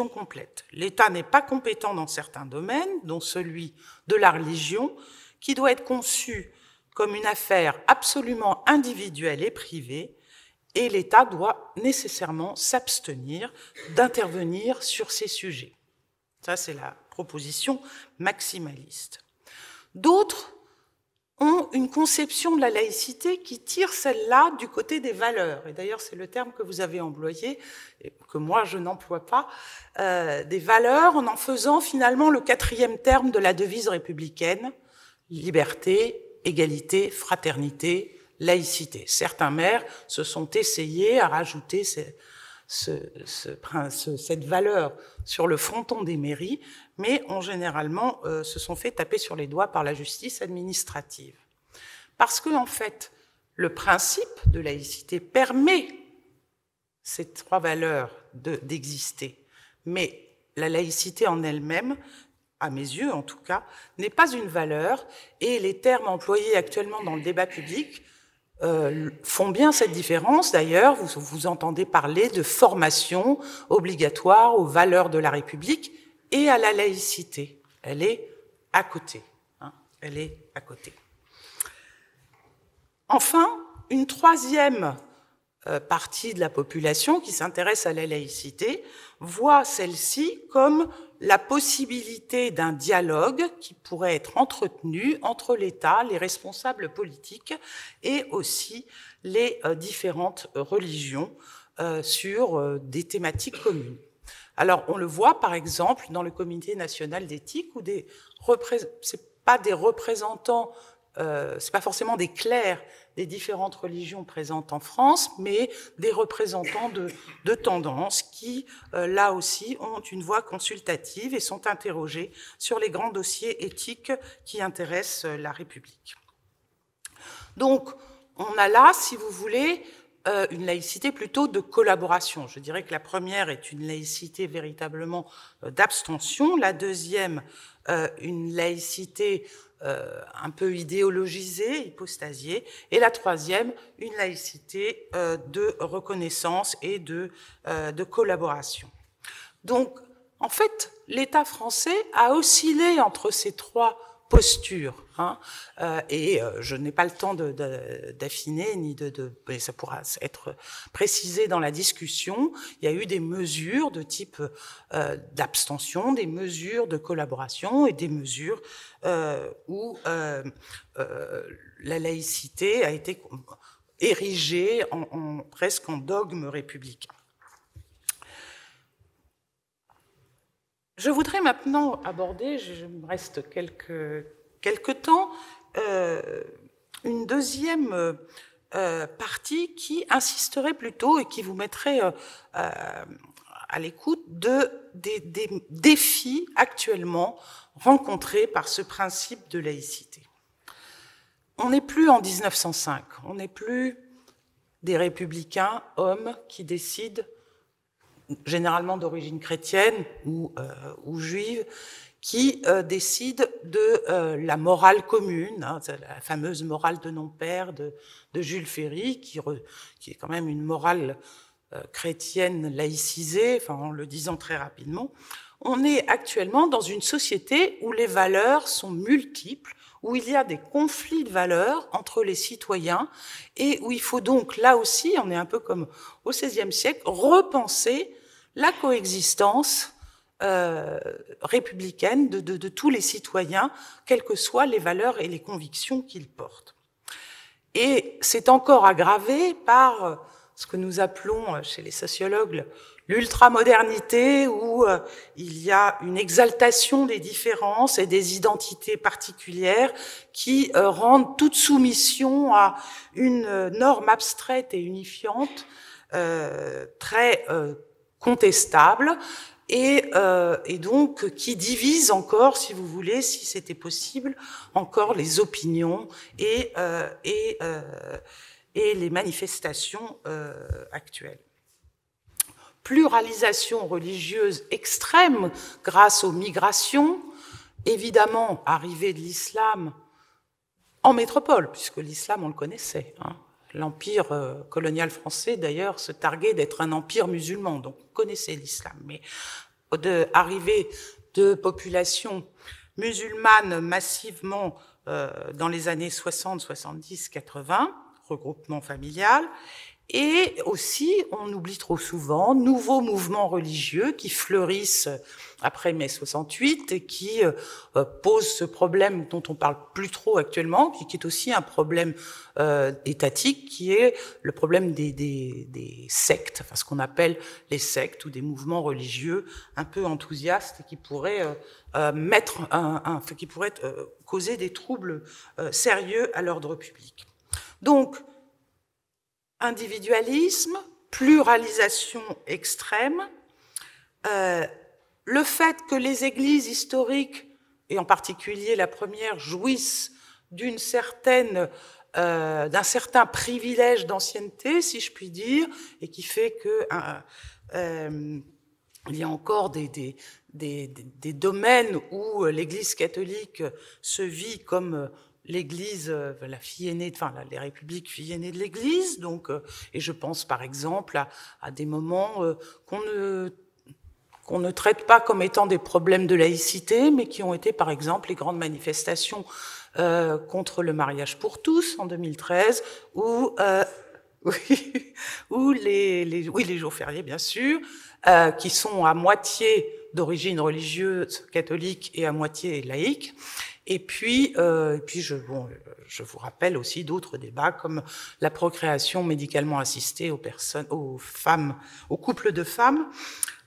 complète. L'État n'est pas compétent dans certains domaines, dont celui de la religion, qui doit être conçu comme une affaire absolument individuelle et privée, et l'État doit nécessairement s'abstenir d'intervenir sur ces sujets. Ça, c'est la proposition maximaliste. D'autres ont une conception de la laïcité qui tire celle-là du côté des valeurs. Et d'ailleurs, c'est le terme que vous avez employé, et que moi je n'emploie pas, des valeurs, en faisant finalement le quatrième terme de la devise républicaine: liberté, égalité, fraternité, laïcité. Certains maires se sont essayés à rajouter cette valeur sur le fronton des mairies, mais ont généralement se sont fait taper sur les doigts par la justice administrative. Parce que, en fait, le principe de laïcité permet ces trois valeurs d'exister, mais la laïcité en elle-même, à mes yeux en tout cas, n'est pas une valeur, et les termes employés actuellement dans le débat public font bien cette différence. D'ailleurs, vous entendez parler de formation obligatoire aux valeurs de la République et à la laïcité. Elle est à côté. Elle est à côté. Enfin, une troisième partie de la population qui s'intéresse à la laïcité voit celle-ci comme la possibilité d'un dialogue qui pourrait être entretenu entre l'État, les responsables politiques et aussi les différentes religions sur des thématiques communes. Alors, on le voit, par exemple, dans le Comité national d'éthique, où c'est pas des représentants, c'est pas forcément des clercs des différentes religions présentes en France, mais des représentants de tendances qui, là aussi, ont une voix consultative et sont interrogés sur les grands dossiers éthiques qui intéressent la République. Donc, on a là, si vous voulez, une laïcité plutôt de collaboration. Je dirais que la première est une laïcité véritablement d'abstention, la deuxième, une laïcité un peu idéologisée, hypostasiée, et la troisième, une laïcité de reconnaissance et de collaboration. Donc, en fait, l'État français a oscillé entre ces trois postures, et je n'ai pas le temps d'affiner, ni mais ça pourra être précisé dans la discussion. Il y a eu des mesures de type d'abstention, des mesures de collaboration et des mesures où la laïcité a été érigée presque en dogme républicain. Je voudrais maintenant aborder, je me reste quelques temps, une deuxième partie qui insisterait plutôt et qui vous mettrait à l'écoute des défis actuellement rencontrés par ce principe de laïcité. On n'est plus en 1905, on n'est plus des républicains, hommes, qui décident, généralement d'origine chrétienne ou juive, qui décident de la morale commune, la fameuse morale de non-père de Jules Ferry, qui est quand même une morale chrétienne laïcisée, en le disant très rapidement. On est actuellement dans une société où les valeurs sont multiples, où il y a des conflits de valeurs entre les citoyens et où il faut donc, là aussi, on est un peu comme au XVIe siècle, repenser la coexistence républicaine de tous les citoyens, quelles que soient les valeurs et les convictions qu'ils portent. Et c'est encore aggravé par ce que nous appelons chez les sociologues l'ultramodernité où il y a une exaltation des différences et des identités particulières qui rendent toute soumission à une norme abstraite et unifiante très contestable et donc qui divise encore, si vous voulez, si c'était possible, encore les opinions et les manifestations actuelles. Pluralisation religieuse extrême grâce aux migrations, évidemment arrivée de l'islam en métropole, puisque l'islam on le connaissait. L'empire colonial français d'ailleurs se targuait d'être un empire musulman, donc on connaissait l'islam, mais arrivée de populations musulmanes massivement dans les années 60, 70, 80, regroupement familial, et aussi, on oublie trop souvent, nouveaux mouvements religieux qui fleurissent après mai 68 et qui posent ce problème dont on parle plus trop actuellement, qui est aussi un problème étatique, qui est le problème des sectes, enfin ce qu'on appelle les sectes ou des mouvements religieux un peu enthousiastes qui pourraient causer des troubles sérieux à l'ordre public. Donc, individualisme, pluralisation extrême, le fait que les églises historiques, et en particulier la première, jouissent d'un certain privilège d'ancienneté, si je puis dire, et qui fait que il y a encore des domaines où l'Église catholique se vit comme l'Église, la fille aînée, enfin les républiques filles aînées de l'Église, donc, et je pense par exemple à des moments qu'on ne traite pas comme étant des problèmes de laïcité, mais qui ont été par exemple les grandes manifestations contre le mariage pour tous en 2013, ou les jours fériés bien sûr, qui sont à moitié d'origine religieuse catholique et à moitié laïque. Et puis je vous rappelle aussi d'autres débats comme la procréation médicalement assistée aux couples de femmes.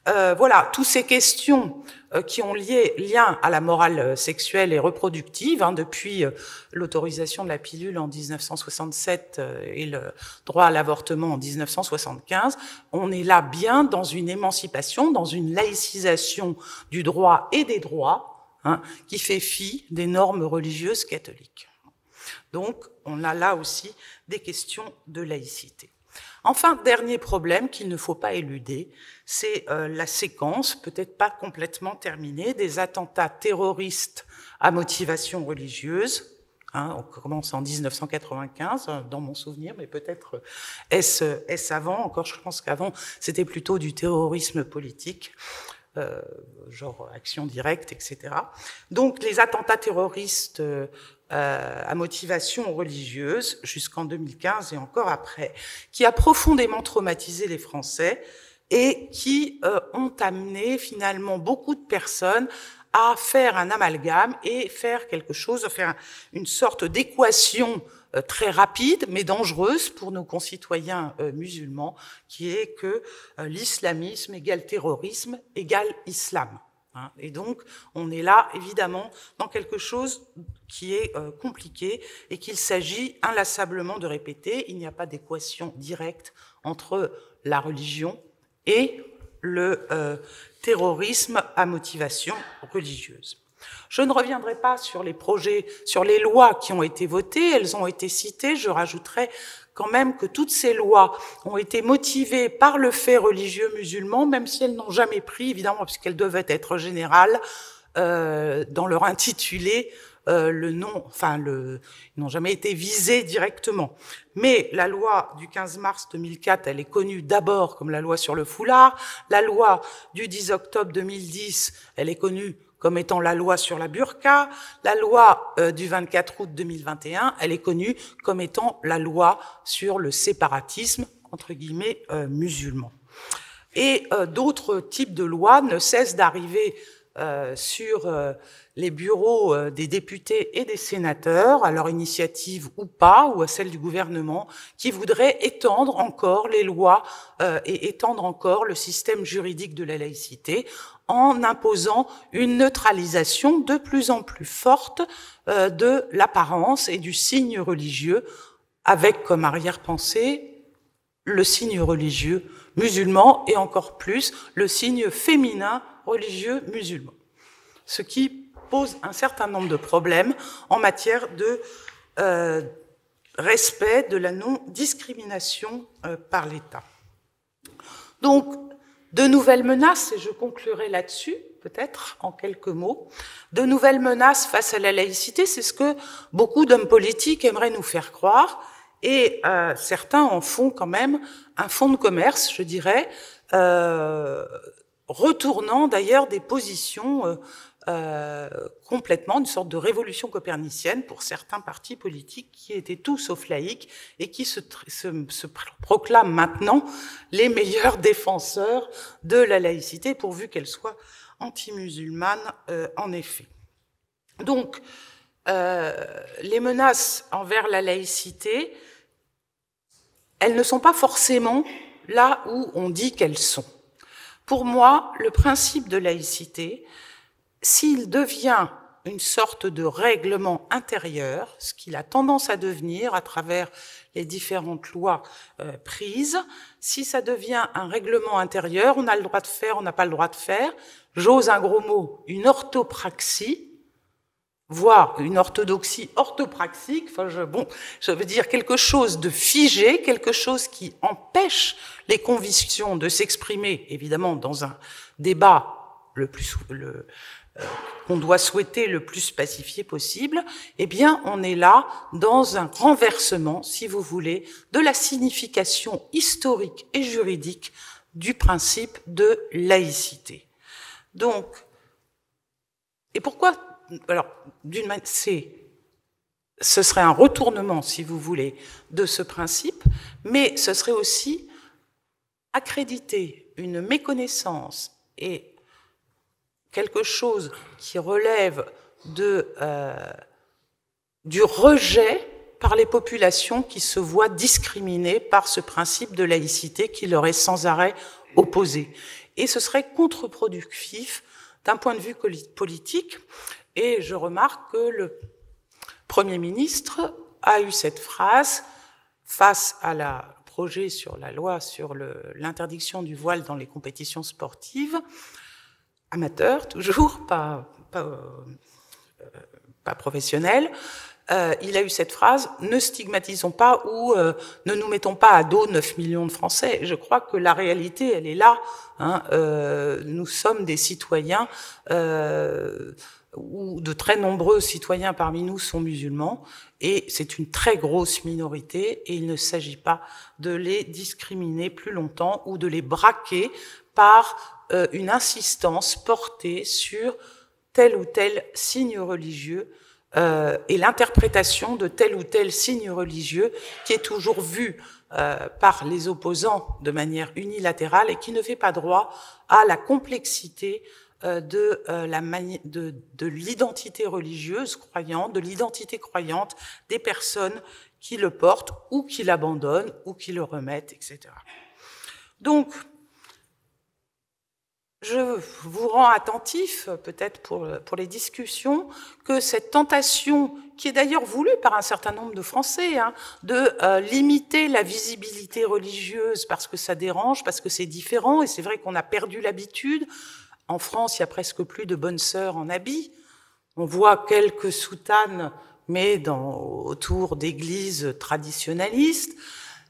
Voilà, toutes ces questions qui ont lien à la morale sexuelle et reproductive, depuis l'autorisation de la pilule en 1967 et le droit à l'avortement en 1975, on est là bien dans une émancipation, dans une laïcisation du droit et des droits, qui fait fi des normes religieuses catholiques. Donc, on a là aussi des questions de laïcité. Enfin, dernier problème qu'il ne faut pas éluder, c'est la séquence, peut-être pas complètement terminée, des attentats terroristes à motivation religieuse. On commence en 1995, dans mon souvenir, mais peut-être est-ce avant. Encore, je pense qu'avant, c'était plutôt du terrorisme politique. Genre action directe, etc. Donc les attentats terroristes à motivation religieuse jusqu'en 2015 et encore après, qui a profondément traumatisé les Français et qui ont amené finalement beaucoup de personnes à faire un amalgame et faire quelque chose, faire une sorte d'équation très rapide mais dangereuse pour nos concitoyens musulmans, qui est que l'islamisme égale terrorisme égale islam. Et donc, on est là, évidemment, dans quelque chose qui est compliqué et qu'il s'agit inlassablement de répéter. Il n'y a pas d'équation directe entre la religion et le terrorisme à motivation religieuse. Je ne reviendrai pas sur les projets, sur les lois qui ont été votées, elles ont été citées. Je rajouterai quand même que toutes ces lois ont été motivées par le fait religieux musulman, même si elles n'ont jamais pris, évidemment, puisqu'elles devaient être générales, dans leur intitulé, le nom, ils n'ont jamais été visés directement. Mais la loi du 15 mars 2004, elle est connue d'abord comme la loi sur le foulard. La loi du 10 octobre 2010, elle est connue comme étant la loi sur la burqa. La loi du 24 août 2021, elle est connue comme étant la loi sur le séparatisme, entre guillemets, musulman. Et d'autres types de lois ne cessent d'arriver sur les bureaux des députés et des sénateurs, à leur initiative ou pas, ou à celle du gouvernement, qui voudraient étendre encore les lois et étendre encore le système juridique de la laïcité en imposant une neutralisation de plus en plus forte de l'apparence et du signe religieux, avec comme arrière-pensée le signe religieux musulman et encore plus le signe féminin religieux musulman. Ce qui pose un certain nombre de problèmes en matière de respect de la non-discrimination par l'État. Donc, de nouvelles menaces, et je conclurai là-dessus, peut-être en quelques mots, de nouvelles menaces face à la laïcité, c'est ce que beaucoup d'hommes politiques aimeraient nous faire croire, et certains en font quand même un fonds de commerce, je dirais, retournant d'ailleurs des positions complètement, une sorte de révolution copernicienne pour certains partis politiques qui étaient tout sauf laïques et qui se proclament maintenant les meilleurs défenseurs de la laïcité, pourvu qu'elle soit anti-musulmane en effet. Donc, les menaces envers la laïcité, elles ne sont pas forcément là où on dit qu'elles sont. Pour moi, le principe de laïcité, s'il devient une sorte de règlement intérieur, ce qu'il a tendance à devenir à travers les différentes lois prises, si ça devient un règlement intérieur, on a le droit de faire, on n'a pas le droit de faire, j'ose un gros mot, une orthopraxie, voire une orthodoxie orthopraxique, enfin je veux dire quelque chose de figé, quelque chose qui empêche les convictions de s'exprimer, évidemment dans un débat qu'on doit souhaiter le plus pacifié possible, eh bien on est là dans un renversement, si vous voulez, de la signification historique et juridique du principe de laïcité. Donc, et pourquoi? Alors, ce serait un retournement, si vous voulez, de ce principe, mais ce serait aussi accréditer une méconnaissance et quelque chose qui relève du rejet par les populations qui se voient discriminées par ce principe de laïcité qui leur est sans arrêt opposé. Et ce serait contre-productif d'un point de vue politique. Et je remarque que le Premier ministre a eu cette phrase face à la projet sur la loi sur l'interdiction du voile dans les compétitions sportives, amateurs toujours, pas professionnels. Il a eu cette phrase « Ne stigmatisons pas ou ne nous mettons pas à dos 9 millions de Français ». Je crois que la réalité, elle est là. Hein, nous sommes des citoyens où de très nombreux citoyens parmi nous sont musulmans, et c'est une très grosse minorité, et il ne s'agit pas de les discriminer plus longtemps ou de les braquer par une insistance portée sur tel ou tel signe religieux et l'interprétation de tel ou tel signe religieux qui est toujours vu par les opposants de manière unilatérale et qui ne fait pas droit à la complexité de l'identité religieuse croyante, de l'identité croyante des personnes qui le portent ou qui l'abandonnent ou qui le remettent, etc. Donc, je vous rends attentif, peut-être pour les discussions, que cette tentation, qui est d'ailleurs voulue par un certain nombre de Français, hein, de limiter la visibilité religieuse parce que ça dérange, parce que c'est différent, et c'est vrai qu'on a perdu l'habitude. En France, il y a presque plus de bonnes sœurs en habit. On voit quelques soutanes, mais autour d'églises traditionnalistes.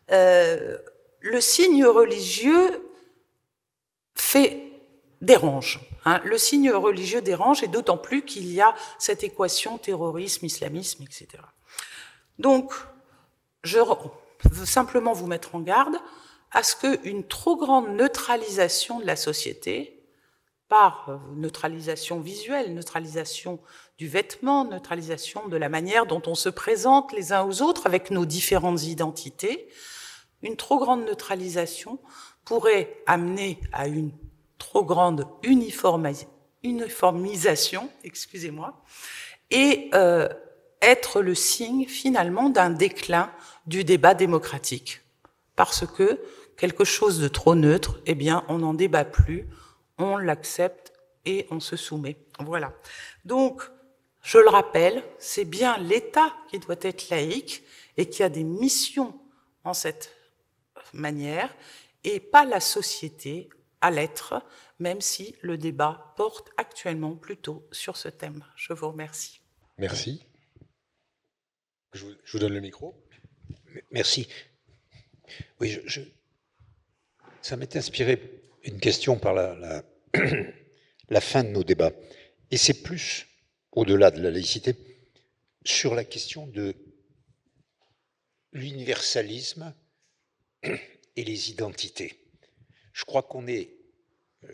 Le signe religieux dérange. Hein. Le signe religieux dérange, et d'autant plus qu'il y a cette équation terrorisme, islamisme, etc. Donc, je veux simplement vous mettre en garde à ce qu'une trop grande neutralisation de la société, par neutralisation visuelle, neutralisation du vêtement, neutralisation de la manière dont on se présente les uns aux autres avec nos différentes identités, une trop grande neutralisation pourrait amener à une trop grande uniformisation, excusez-moi, et être le signe finalement d'un déclin du débat démocratique. Parce que quelque chose de trop neutre, eh bien, on n'en débat plus, on l'accepte et on se soumet. Voilà. Donc, je le rappelle, c'est bien l'État qui doit être laïque et qui a des missions en cette manière, et pas la société à l'être, même si le débat porte actuellement plutôt sur ce thème. Je vous remercie. Merci. Je vous donne le micro. Merci. Oui, ça m'est inspiré une question par la fin de nos débats. Et c'est plus, au-delà de la laïcité, sur la question de l'universalisme et les identités. Je crois qu'on est,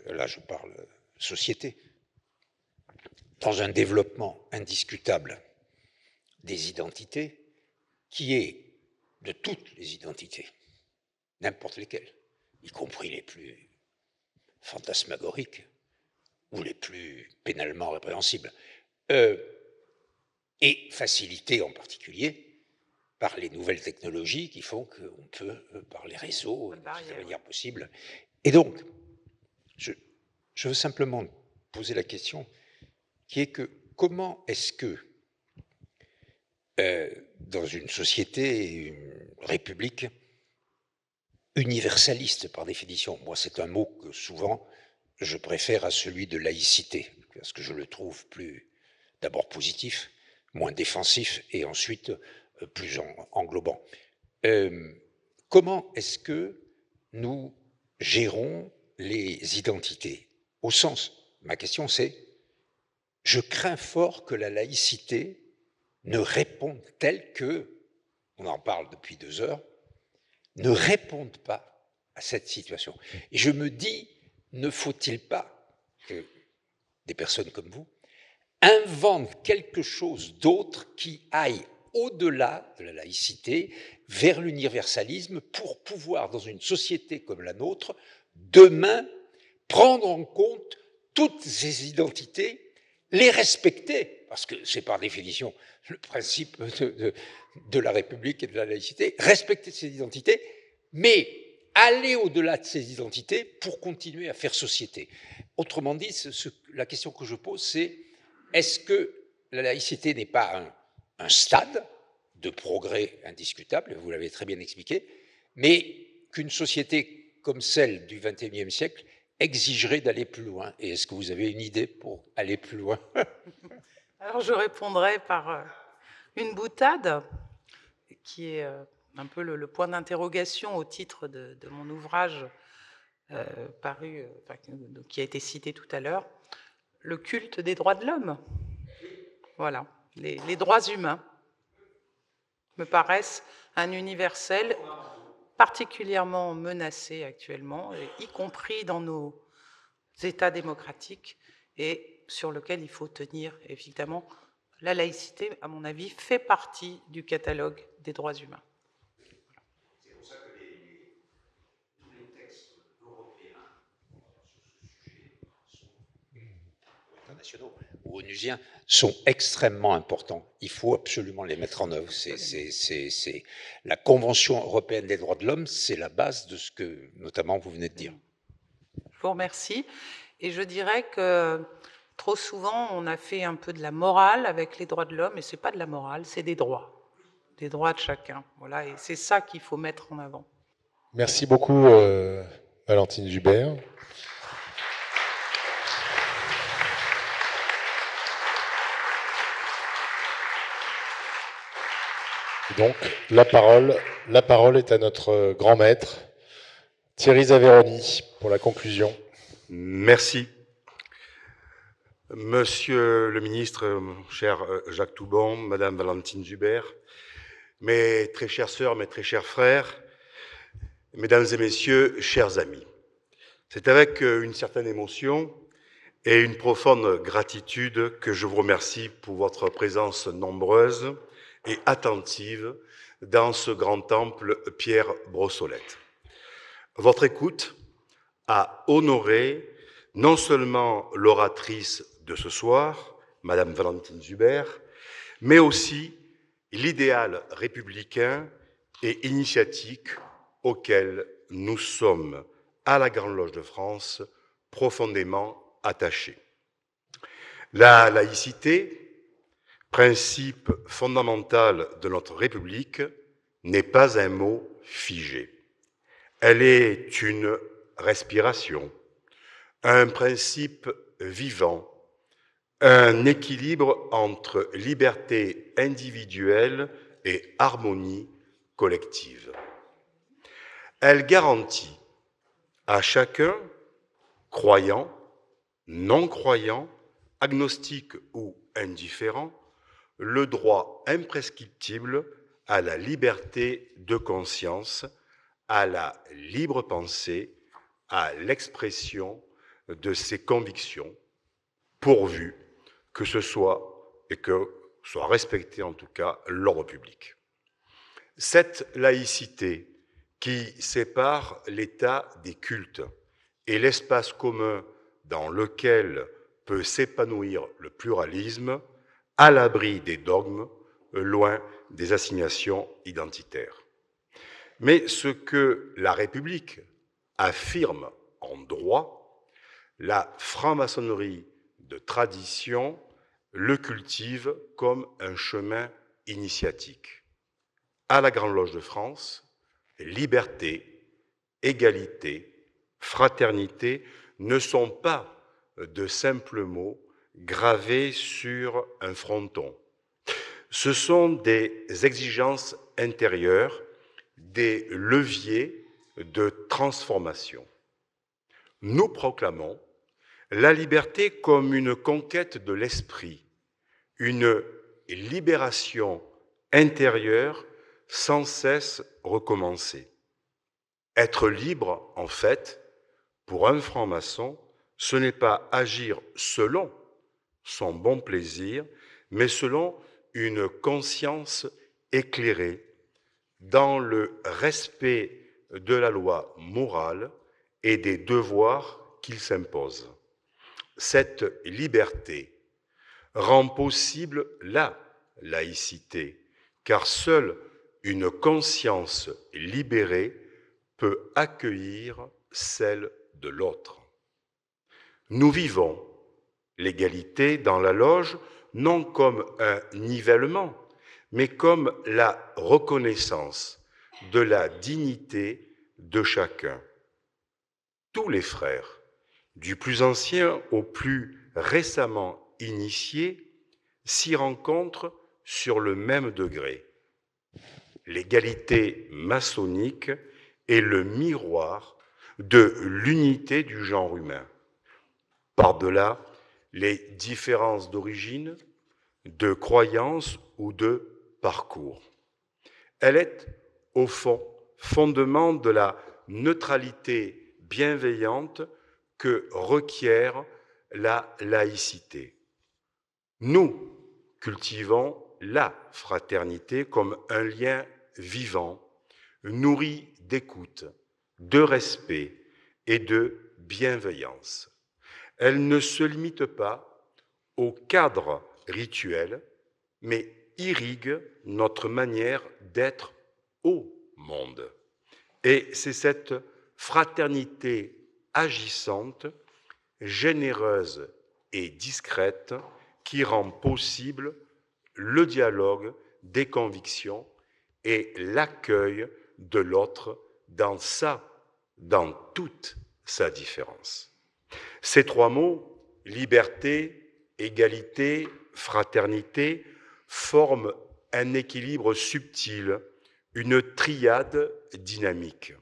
là je parle société, dans un développement indiscutable des identités qui est de toutes les identités, n'importe lesquelles, y compris les plus fantasmagoriques ou les plus pénalement répréhensibles, et facilitées en particulier par les nouvelles technologies qui font qu'on peut, par les réseaux, de manière possible. Et donc, je veux simplement poser la question qui est que comment est-ce que dans une société, une république universaliste par définition, moi c'est un mot que souvent je préfère à celui de laïcité, parce que je le trouve plus d'abord positif, moins défensif et ensuite plus englobant. Comment est-ce que nous gérons les identités? Au sens, ma question c'est, je crains fort que la laïcité ne réponde telle que, on en parle depuis 2 heures, ne répondent pas à cette situation. Et je me dis, ne faut-il pas que des personnes comme vous inventent quelque chose d'autre qui aille au-delà de la laïcité, vers l'universalisme, pour pouvoir, dans une société comme la nôtre, demain, prendre en compte toutes ces identités, les respecter, parce que c'est par définition le principe de la République et de la laïcité, respecter ces identités, mais aller au-delà de ces identités pour continuer à faire société. Autrement dit, la question que je pose, c'est est-ce que la laïcité n'est pas un stade de progrès indiscutable, vous l'avez très bien expliqué, mais qu'une société comme celle du XXIe siècle exigerait d'aller plus loin? Et est-ce que vous avez une idée pour aller plus loin? Alors je répondrai par une boutade qui est un peu le point d'interrogation au titre de mon ouvrage paru, qui a été cité tout à l'heure, le culte des droits de l'homme. Voilà, les droits humains me paraissent un universel particulièrement menacé actuellement, y compris dans nos États démocratiques, et sur lequel il faut tenir, évidemment. La laïcité, à mon avis, fait partie du catalogue des droits humains. C'est pour ça que tous les textes européens sur ce sujet internationaux ou onusiens sont extrêmement importants. Il faut absolument les mettre en œuvre. C'est la Convention européenne des droits de l'homme, c'est la base de ce que, notamment, vous venez de dire. Je vous remercie. Et je dirais que trop souvent, on a fait un peu de la morale avec les droits de l'homme, et ce n'est pas de la morale, c'est des droits de chacun. Voilà, et c'est ça qu'il faut mettre en avant. Merci beaucoup, Valentine Jubert. Donc, la parole est à notre grand maître, Thierry Zaveroni, pour la conclusion. Merci. Monsieur le ministre, cher Jacques Toubon, Madame Valentine Jubert, mes très chères sœurs, mes très chers frères, mesdames et messieurs, chers amis, c'est avec une certaine émotion et une profonde gratitude que je vous remercie pour votre présence nombreuse et attentive dans ce grand temple Pierre Brossolette. Votre écoute a honoré non seulement l'oratrice de ce soir, Madame Valentine Zuber, mais aussi l'idéal républicain et initiatique auquel nous sommes, à la Grande Loge de France, profondément attachés. La laïcité, principe fondamental de notre République, n'est pas un mot figé. Elle est une respiration, un principe vivant, un équilibre entre liberté individuelle et harmonie collective. Elle garantit à chacun, croyant, non-croyant, agnostique ou indifférent, le droit imprescriptible à la liberté de conscience, à la libre pensée, à l'expression de ses convictions, pourvu que ce soit, et que soit respecté en tout cas, l'ordre public. Cette laïcité qui sépare l'État des cultes et l'espace commun dans lequel peut s'épanouir le pluralisme, à l'abri des dogmes, loin des assignations identitaires. Mais ce que la République affirme en droit, la franc-maçonnerie de tradition le cultive comme un chemin initiatique. À la Grande Loge de France, liberté, égalité, fraternité ne sont pas de simples mots gravés sur un fronton. Ce sont des exigences intérieures, des leviers de transformation. Nous proclamons la liberté comme une conquête de l'esprit, une libération intérieure sans cesse recommencée. Être libre, en fait, pour un franc-maçon, ce n'est pas agir selon son bon plaisir, mais selon une conscience éclairée, dans le respect de la loi morale et des devoirs qu'il s'impose. Cette liberté rend possible la laïcité, car seule une conscience libérée peut accueillir celle de l'autre. Nous vivons l'égalité dans la loge non comme un nivellement, mais comme la reconnaissance de la dignité de chacun. Tous les frères, du plus ancien au plus récemment initié, s'y rencontrent sur le même degré. L'égalité maçonnique est le miroir de l'unité du genre humain. Par-delà les différences d'origine, de croyances ou de parcours. Elle est, au fond, fondement de la neutralité bienveillante que requiert la laïcité. Nous cultivons la fraternité comme un lien vivant, nourri d'écoute, de respect et de bienveillance. Elle ne se limite pas au cadre rituel, mais irrigue notre manière d'être au monde. Et c'est cette fraternité agissante, généreuse et discrète qui rend possible le dialogue des convictions et l'accueil de l'autre dans toute sa différence. Ces trois mots, liberté, égalité, fraternité, forment un équilibre subtil, une triade dynamique.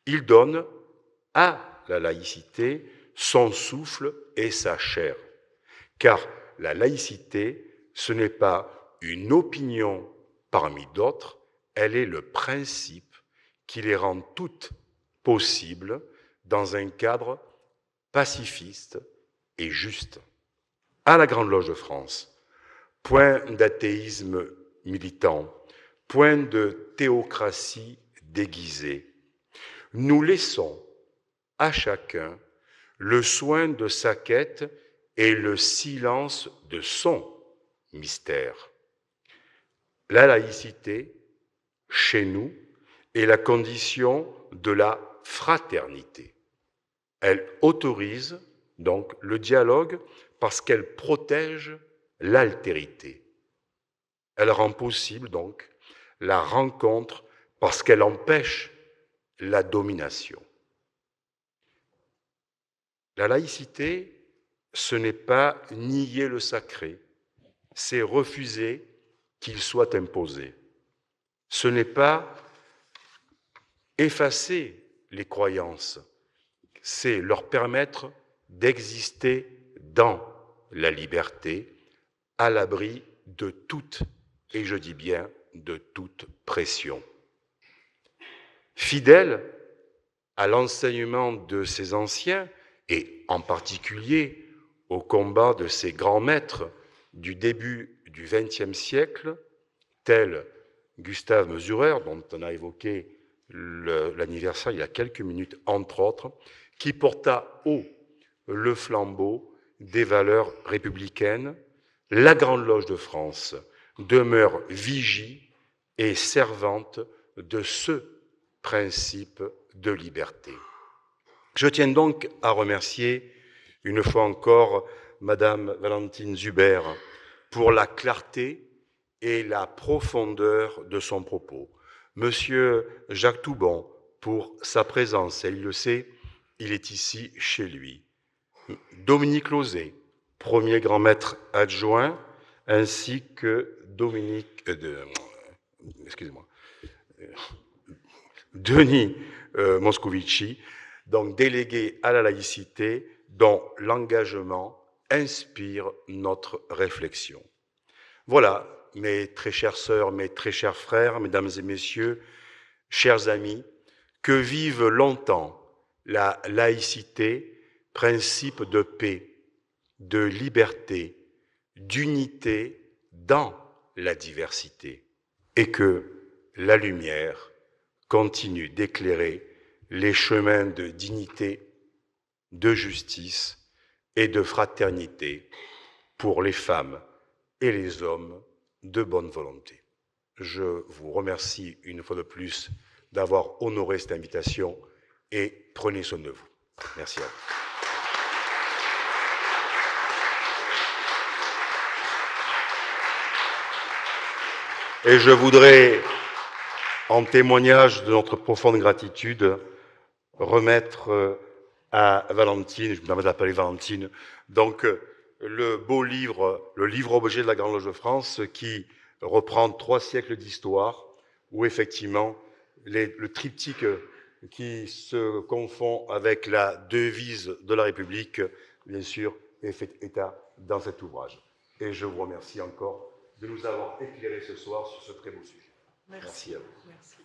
Ils donnent à la laïcité son souffle et sa chair, car la laïcité, ce n'est pas une opinion parmi d'autres, elle est le principe qui les rend toutes possibles dans un cadre pacifiste et juste. À la Grande Loge de France, point d'athéisme militant, point de théocratie déguisée. Nous laissons à chacun le soin de sa quête et le silence de son mystère. La laïcité, chez nous, est la condition de la fraternité. Elle autorise donc le dialogue parce qu'elle protège l'altérité. Elle rend possible donc la rencontre parce qu'elle empêche la domination. La laïcité, ce n'est pas nier le sacré, c'est refuser qu'il soit imposé. Ce n'est pas effacer les croyances, c'est leur permettre d'exister dans la liberté, à l'abri de toute, et je dis bien de toute pression. Fidèle à l'enseignement de ses anciens, et en particulier au combat de ses grands maîtres du début du XXe siècle, tels Gustave Mesurer, dont on a évoqué l'anniversaire il y a quelques minutes, entre autres, qui porta haut le flambeau des valeurs républicaines, la Grande Loge de France demeure vigie et servante de ce principe de liberté. Je tiens donc à remercier une fois encore Madame Valentine Zuber pour la clarté et la profondeur de son propos. Monsieur Jacques Toubon pour sa présence, elle le sait, il est ici chez lui. Dominique Lauzet, premier grand maître adjoint, ainsi que Denis Moscovici, donc délégué à la laïcité, dont l'engagement inspire notre réflexion. Voilà, mes très chères sœurs, mes très chers frères, mesdames et messieurs, chers amis, que vive longtemps la laïcité, principe de paix, de liberté, d'unité dans la diversité, et que la lumière continue d'éclairer les chemins de dignité, de justice et de fraternité pour les femmes et les hommes de bonne volonté. Je vous remercie une fois de plus d'avoir honoré cette invitation et prenez soin de vous. Merci à vous. Et je voudrais, en témoignage de notre profonde gratitude, remettre à Valentine, je me permets d'appeler Valentine, donc le beau livre, le livre-objet de la Grande Loge de France, qui reprend 3 siècles d'histoire, où effectivement le triptyque qui se confond avec la devise de la République, bien sûr, est fait état dans cet ouvrage. Et je vous remercie encore de nous avoir éclairés ce soir sur ce très beau sujet. Merci à vous. Merci.